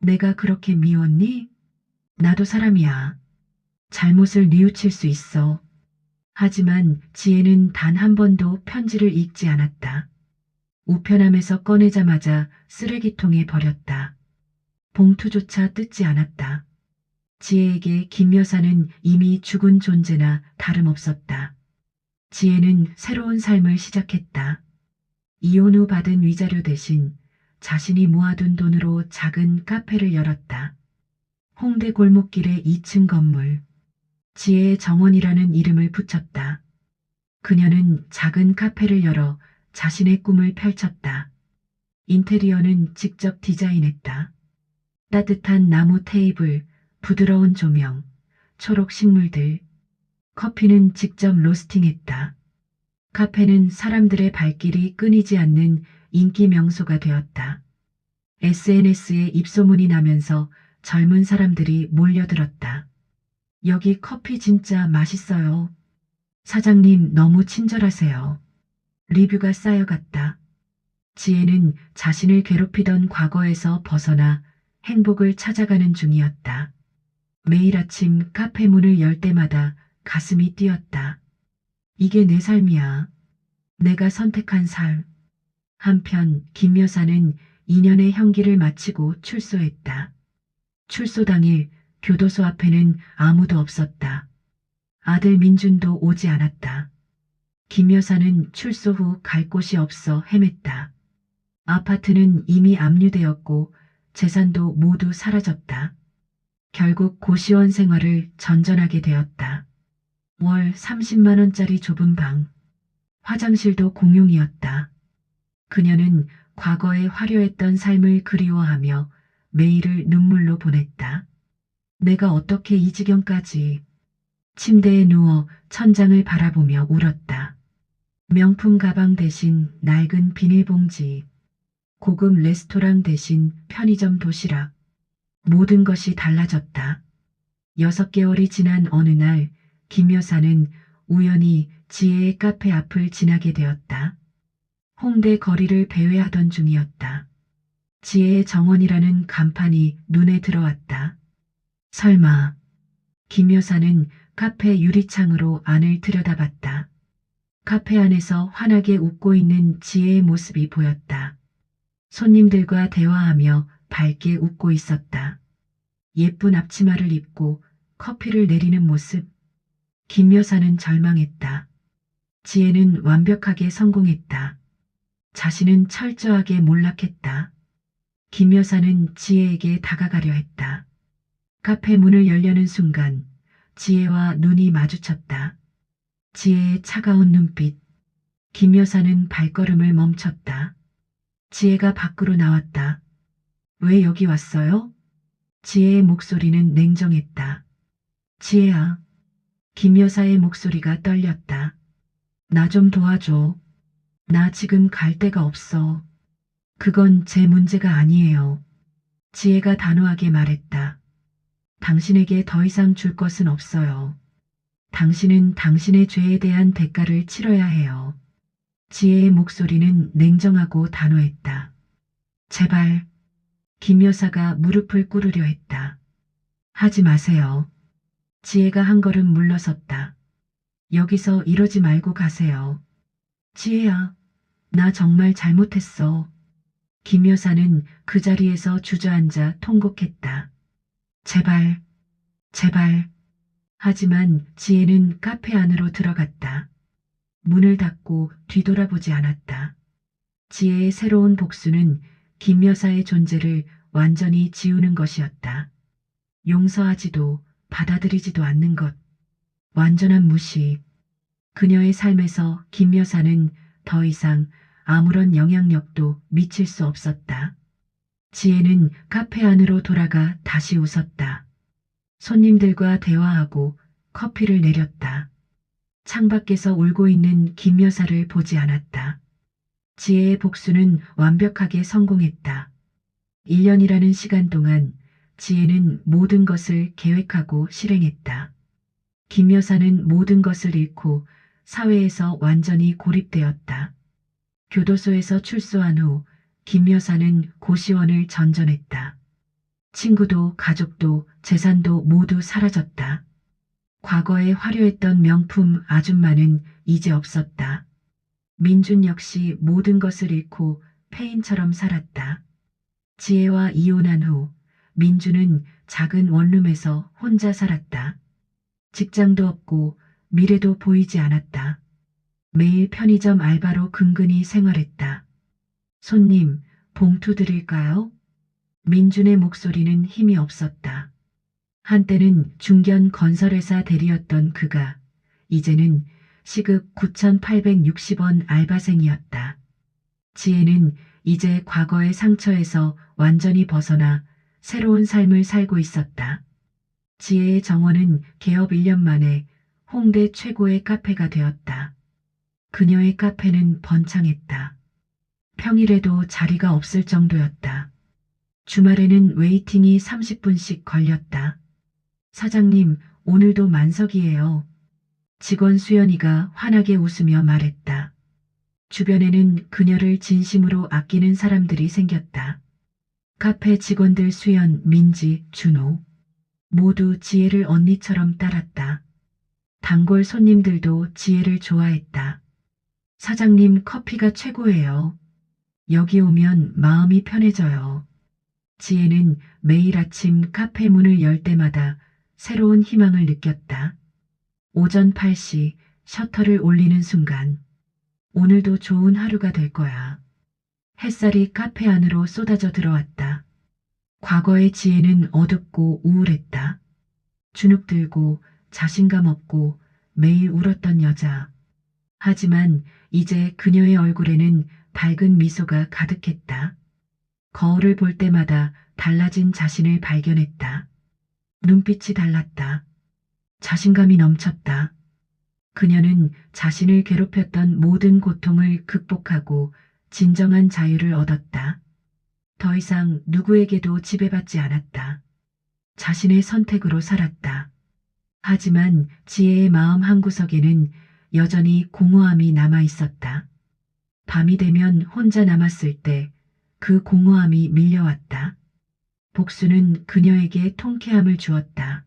내가 그렇게 미웠니? 나도 사람이야. 잘못을 뉘우칠 수 있어. 하지만 지혜는 단 한 번도 편지를 읽지 않았다. 우편함에서 꺼내자마자 쓰레기통에 버렸다. 봉투조차 뜯지 않았다. 지혜에게 김 여사는 이미 죽은 존재나 다름없었다. 지혜는 새로운 삶을 시작했다. 이혼 후 받은 위자료 대신 자신이 모아둔 돈으로 작은 카페를 열었다. 홍대 골목길의 2층 건물. 지혜의 정원이라는 이름을 붙였다. 그녀는 작은 카페를 열어 자신의 꿈을 펼쳤다. 인테리어는 직접 디자인했다. 따뜻한 나무 테이블, 부드러운 조명, 초록 식물들. 커피는 직접 로스팅했다. 카페는 사람들의 발길이 끊이지 않는 인기 명소가 되었다. SNS에 입소문이 나면서 젊은 사람들이 몰려들었다. 여기 커피 진짜 맛있어요. 사장님 너무 친절하세요. 리뷰가 쌓여갔다. 지혜는 자신을 괴롭히던 과거에서 벗어나 행복을 찾아가는 중이었다. 매일 아침 카페 문을 열 때마다 가슴이 뛰었다. 이게 내 삶이야. 내가 선택한 삶. 한편 김 여사는 2년의 형기를 마치고 출소했다. 출소 당일 교도소 앞에는 아무도 없었다. 아들 민준도 오지 않았다. 김 여사는 출소 후 갈 곳이 없어 헤맸다. 아파트는 이미 압류되었고 재산도 모두 사라졌다. 결국 고시원 생활을 전전하게 되었다. 월 30만 원짜리 좁은 방. 화장실도 공용이었다. 그녀는 과거에 화려했던 삶을 그리워하며 매일을 눈물로 보냈다. 내가 어떻게 이 지경까지. 침대에 누워 천장을 바라보며 울었다. 명품 가방 대신 낡은 비닐봉지. 고급 레스토랑 대신 편의점 도시락. 모든 것이 달라졌다. 6개월이 지난 어느 날 김 여사는 우연히 지혜의 카페 앞을 지나게 되었다. 홍대 거리를 배회하던 중이었다. 지혜의 정원이라는 간판이 눈에 들어왔다. 설마. 김 여사는 카페 유리창으로 안을 들여다봤다. 카페 안에서 환하게 웃고 있는 지혜의 모습이 보였다. 손님들과 대화하며 밝게 웃고 있었다. 예쁜 앞치마를 입고 커피를 내리는 모습. 김 여사는 절망했다. 지혜는 완벽하게 성공했다. 자신은 철저하게 몰락했다. 김 여사는 지혜에게 다가가려 했다. 카페 문을 열려는 순간 지혜와 눈이 마주쳤다. 지혜의 차가운 눈빛. 김 여사는 발걸음을 멈췄다. 지혜가 밖으로 나왔다. 왜 여기 왔어요? 지혜의 목소리는 냉정했다. 지혜야. 김 여사의 목소리가 떨렸다. 나 좀 도와줘. 나 지금 갈 데가 없어. 그건 제 문제가 아니에요. 지혜가 단호하게 말했다. 당신에게 더 이상 줄 것은 없어요. 당신은 당신의 죄에 대한 대가를 치러야 해요. 지혜의 목소리는 냉정하고 단호했다. 제발. 김 여사가 무릎을 꿇으려 했다. 하지 마세요. 지혜가 한 걸음 물러섰다. 여기서 이러지 말고 가세요. 지혜야, 나 정말 잘못했어. 김 여사는 그 자리에서 주저앉아 통곡했다. 제발, 제발. 하지만 지혜는 카페 안으로 들어갔다. 문을 닫고 뒤돌아보지 않았다. 지혜의 새로운 복수는 김 여사의 존재를 완전히 지우는 것이었다. 용서하지도 받아들이지도 않는 것. 완전한 무시. 그녀의 삶에서 김 여사는 더 이상 아무런 영향력도 미칠 수 없었다. 지혜는 카페 안으로 돌아가 다시 웃었다. 손님들과 대화하고 커피를 내렸다. 창밖에서 울고 있는 김 여사를 보지 않았다. 지혜의 복수는 완벽하게 성공했다. 1년이라는 시간 동안 지혜는 모든 것을 계획하고 실행했다. 김 여사는 모든 것을 잃고 사회에서 완전히 고립되었다. 교도소에서 출소한 후 김 여사는 고시원을 전전했다. 친구도 가족도 재산도 모두 사라졌다. 과거에 화려했던 명품 아줌마는 이제 없었다. 민준 역시 모든 것을 잃고 폐인처럼 살았다. 지혜와 이혼한 후 민준은 작은 원룸에서 혼자 살았다. 직장도 없고 미래도 보이지 않았다. 매일 편의점 알바로 근근히 생활했다. 손님, 봉투 드릴까요? 민준의 목소리는 힘이 없었다. 한때는 중견 건설회사 대리였던 그가 이제는 시급 9,860원 알바생이었다. 지혜는 이제 과거의 상처에서 완전히 벗어나 새로운 삶을 살고 있었다. 지혜의 정원은 개업 1년 만에 홍대 최고의 카페가 되었다. 그녀의 카페는 번창했다. 평일에도 자리가 없을 정도였다. 주말에는 웨이팅이 30분씩 걸렸다. 사장님, 오늘도 만석이에요. 직원 수연이가 환하게 웃으며 말했다. 주변에는 그녀를 진심으로 아끼는 사람들이 생겼다. 카페 직원들 수연, 민지, 준호. 모두 지혜를 언니처럼 따랐다. 단골 손님들도 지혜를 좋아했다. 사장님 커피가 최고예요. 여기 오면 마음이 편해져요. 지혜는 매일 아침 카페 문을 열 때마다 새로운 희망을 느꼈다. 오전 8시 셔터를 올리는 순간 오늘도 좋은 하루가 될 거야. 햇살이 카페 안으로 쏟아져 들어왔다. 과거의 지혜는 어둡고 우울했다. 주눅 들고 자신감 없고 매일 울었던 여자. 하지만 이제 그녀의 얼굴에는 밝은 미소가 가득했다. 거울을 볼 때마다 달라진 자신을 발견했다. 눈빛이 달랐다. 자신감이 넘쳤다. 그녀는 자신을 괴롭혔던 모든 고통을 극복하고 진정한 자유를 얻었다. 더 이상 누구에게도 지배받지 않았다. 자신의 선택으로 살았다. 하지만 지혜의 마음 한구석에는 여전히 공허함이 남아 있었다. 밤이 되면 혼자 남았을 때 그 공허함이 밀려왔다. 복수는 그녀에게 통쾌함을 주었다.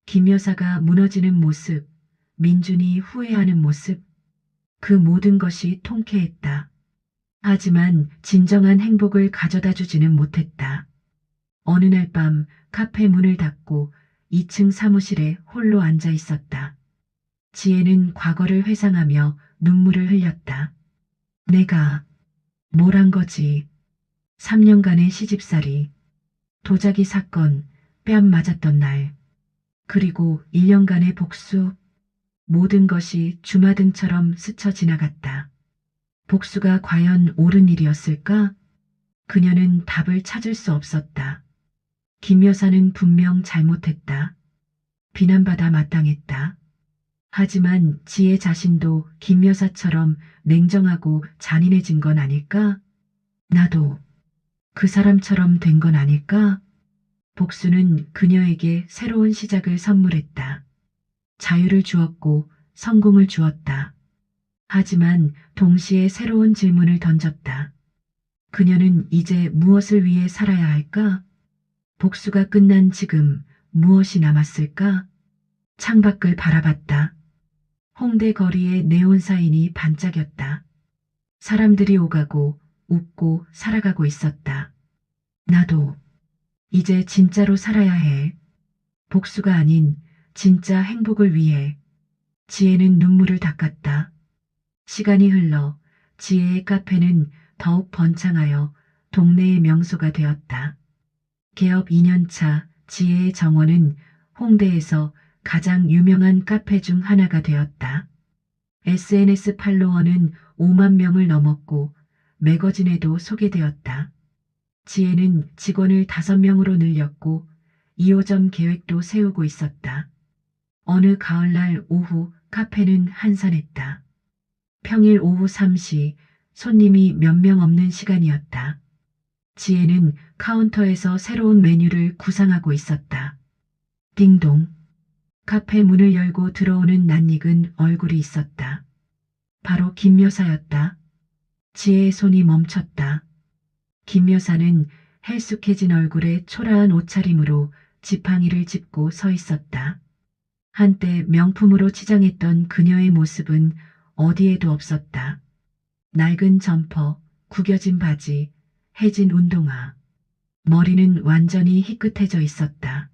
김 여사가 무너지는 모습, 민준이 후회하는 모습, 그 모든 것이 통쾌했다. 하지만 진정한 행복을 가져다 주지는 못했다. 어느 날 밤 카페 문을 닫고 2층 사무실에 홀로 앉아 있었다. 지혜는 과거를 회상하며 눈물을 흘렸다. 내가 뭘 한 거지. 3년간의 시집살이, 도자기 사건, 뺨 맞았던 날, 그리고 1년간의 복수, 모든 것이 주마등처럼 스쳐 지나갔다. 복수가 과연 옳은 일이었을까? 그녀는 답을 찾을 수 없었다. 김 여사는 분명 잘못했다. 비난받아 마땅했다. 하지만 지혜 자신도 김 여사처럼 냉정하고 잔인해진 건 아닐까? 나도 그 사람처럼 된 건 아닐까? 복수는 그녀에게 새로운 시작을 선물했다. 자유를 주었고 성공을 주었다. 하지만 동시에 새로운 질문을 던졌다. 그녀는 이제 무엇을 위해 살아야 할까? 복수가 끝난 지금 무엇이 남았을까? 창밖을 바라봤다. 홍대 거리에 네온 사인이 반짝였다. 사람들이 오가고 웃고 살아가고 있었다. 나도 이제 진짜로 살아야 해. 복수가 아닌 진짜 행복을 위해. 지혜는 눈물을 닦았다. 시간이 흘러 지혜의 카페는 더욱 번창하여 동네의 명소가 되었다. 개업 2년차 지혜의 정원은 홍대에서 가장 유명한 카페 중 하나가 되었다. SNS 팔로워는 5만 명을 넘었고 매거진에도 소개되었다. 지혜는 직원을 5명으로 늘렸고 2호점 계획도 세우고 있었다. 어느 가을날 오후 카페는 한산했다. 평일 오후 3시 손님이 몇 명 없는 시간이었다. 지혜는 카운터에서 새로운 메뉴를 구상하고 있었다. 띵동. 카페 문을 열고 들어오는 낯익은 얼굴이 있었다. 바로 김 여사였다. 지혜의 손이 멈췄다. 김 여사는 헬쑥해진 얼굴에 초라한 옷차림으로 지팡이를 짚고 서 있었다. 한때 명품으로 치장했던 그녀의 모습은 어디에도 없었다. 낡은 점퍼, 구겨진 바지, 해진 운동화. 머리는 완전히 희끗해져 있었다.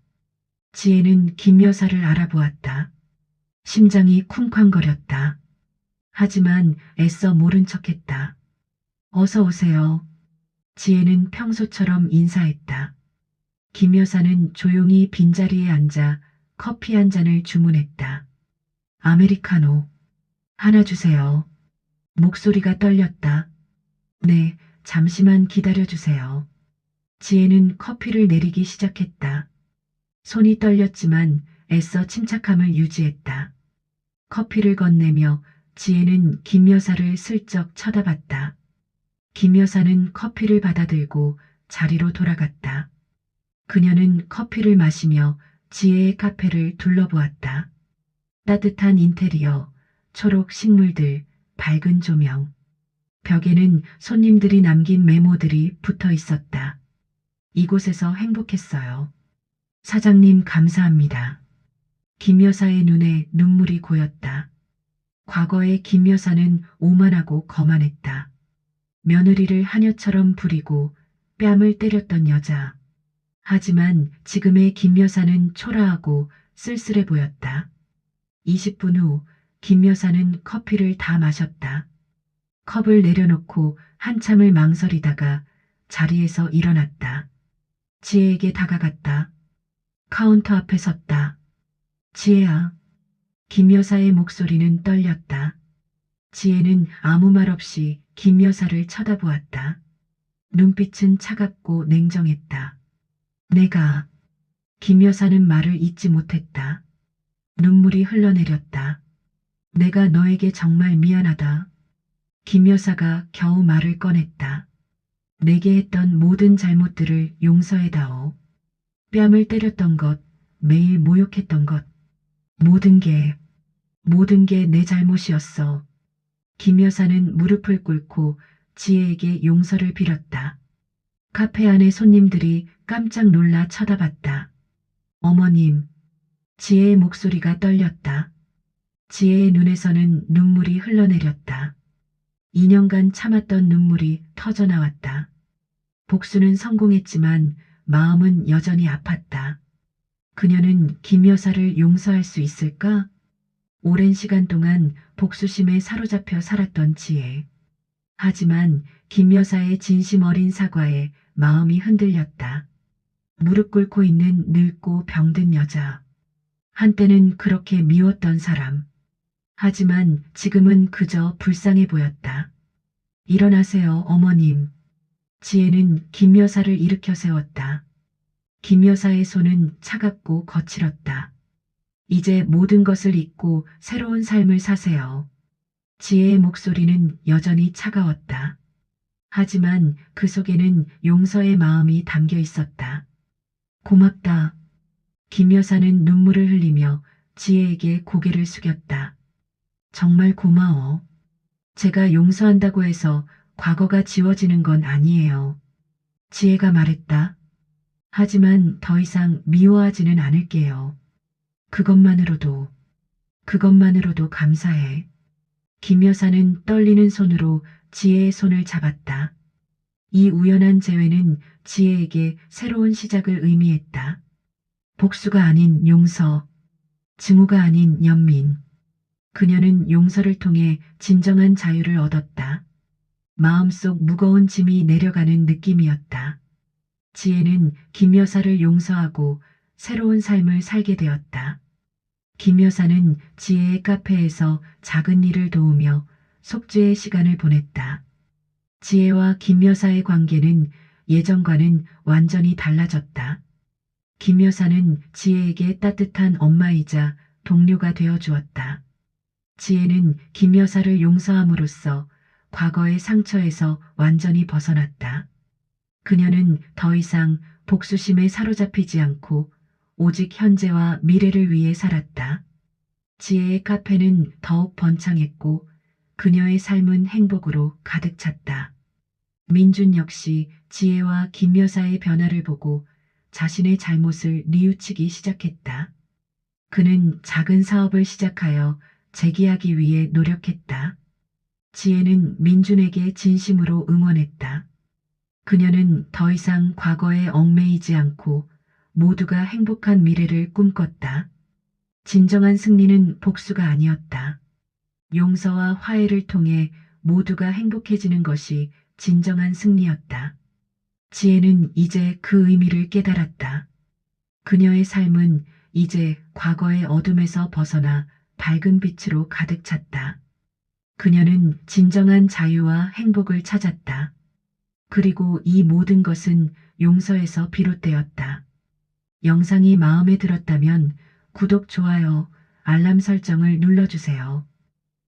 지혜는 김 여사를 알아보았다. 심장이 쿵쾅거렸다. 하지만 애써 모른 척했다. 어서 오세요. 지혜는 평소처럼 인사했다. 김 여사는 조용히 빈자리에 앉아 커피 한 잔을 주문했다. 아메리카노. 하나 주세요. 목소리가 떨렸다. 네, 잠시만 기다려주세요. 지혜는 커피를 내리기 시작했다. 손이 떨렸지만 애써 침착함을 유지했다. 커피를 건네며 지혜는 김 여사를 슬쩍 쳐다봤다. 김 여사는 커피를 받아들고 자리로 돌아갔다. 그녀는 커피를 마시며 지혜의 카페를 둘러보았다. 따뜻한 인테리어, 초록 식물들, 밝은 조명. 벽에는 손님들이 남긴 메모들이 붙어 있었다. 이곳에서 행복했어요. 사장님 감사합니다. 김 여사의 눈에 눈물이 고였다. 과거의 김 여사는 오만하고 거만했다. 며느리를 하녀처럼 부리고 뺨을 때렸던 여자. 하지만 지금의 김 여사는 초라하고 쓸쓸해 보였다. 20분 후 김 여사는 커피를 다 마셨다. 컵을 내려놓고 한참을 망설이다가 자리에서 일어났다. 지혜에게 다가갔다. 카운터 앞에 섰다. 지혜야. 김 여사의 목소리는 떨렸다. 지혜는 아무 말 없이 김 여사를 쳐다보았다. 눈빛은 차갑고 냉정했다. 내가. 김 여사는 말을 잇지 못했다. 눈물이 흘러내렸다. 내가 너에게 정말 미안하다. 김 여사가 겨우 말을 꺼냈다. 내게 했던 모든 잘못들을 용서해다오. 뺨을 때렸던 것, 매일 모욕했던 것. 모든 게 내 잘못이었어. 김 여사는 무릎을 꿇고 지혜에게 용서를 빌었다. 카페 안의 손님들이 깜짝 놀라 쳐다봤다. 어머님. 지혜의 목소리가 떨렸다. 지혜의 눈에서는 눈물이 흘러내렸다. 2년간 참았던 눈물이 터져나왔다. 복수는 성공했지만 마음은 여전히 아팠다. 그녀는 김 여사를 용서할 수 있을까? 오랜 시간 동안 복수심에 사로잡혀 살았던 지혜. 하지만 김 여사의 진심 어린 사과에 마음이 흔들렸다. 무릎 꿇고 있는 늙고 병든 여자. 한때는 그렇게 미웠던 사람. 하지만 지금은 그저 불쌍해 보였다. 일어나세요, 어머님. 지혜는 김 여사를 일으켜 세웠다. 김 여사의 손은 차갑고 거칠었다. 이제 모든 것을 잊고 새로운 삶을 사세요. 지혜의 목소리는 여전히 차가웠다. 하지만 그 속에는 용서의 마음이 담겨 있었다. 고맙다. 김 여사는 눈물을 흘리며 지혜에게 고개를 숙였다. 정말 고마워. 제가 용서한다고 해서 과거가 지워지는 건 아니에요. 지혜가 말했다. 하지만 더 이상 미워하지는 않을게요. 그것만으로도, 그것만으로도 감사해. 김 여사는 떨리는 손으로 지혜의 손을 잡았다. 이 우연한 재회는 지혜에게 새로운 시작을 의미했다. 복수가 아닌 용서, 증오가 아닌 연민. 그녀는 용서를 통해 진정한 자유를 얻었다. 마음속 무거운 짐이 내려가는 느낌이었다. 지혜는 김 여사를 용서하고 새로운 삶을 살게 되었다. 김 여사는 지혜의 카페에서 작은 일을 도우며 속죄의 시간을 보냈다. 지혜와 김 여사의 관계는 예전과는 완전히 달라졌다. 김 여사는 지혜에게 따뜻한 엄마이자 동료가 되어 주었다. 지혜는 김 여사를 용서함으로써 과거의 상처에서 완전히 벗어났다. 그녀는 더 이상 복수심에 사로잡히지 않고 오직 현재와 미래를 위해 살았다. 지혜의 카페는 더욱 번창했고 그녀의 삶은 행복으로 가득 찼다. 민준 역시 지혜와 김 여사의 변화를 보고 자신의 잘못을 뉘우치기 시작했다. 그는 작은 사업을 시작하여 재기하기 위해 노력했다. 지혜는 민준에게 진심으로 응원했다. 그녀는 더 이상 과거에 얽매이지 않고 모두가 행복한 미래를 꿈꿨다. 진정한 승리는 복수가 아니었다. 용서와 화해를 통해 모두가 행복해지는 것이 진정한 승리였다. 지혜는 이제 그 의미를 깨달았다. 그녀의 삶은 이제 과거의 어둠에서 벗어나 밝은 빛으로 가득 찼다. 그녀는 진정한 자유와 행복을 찾았다. 그리고 이 모든 것은 용서에서 비롯되었다. 영상이 마음에 들었다면 구독, 좋아요, 알람 설정을 눌러주세요.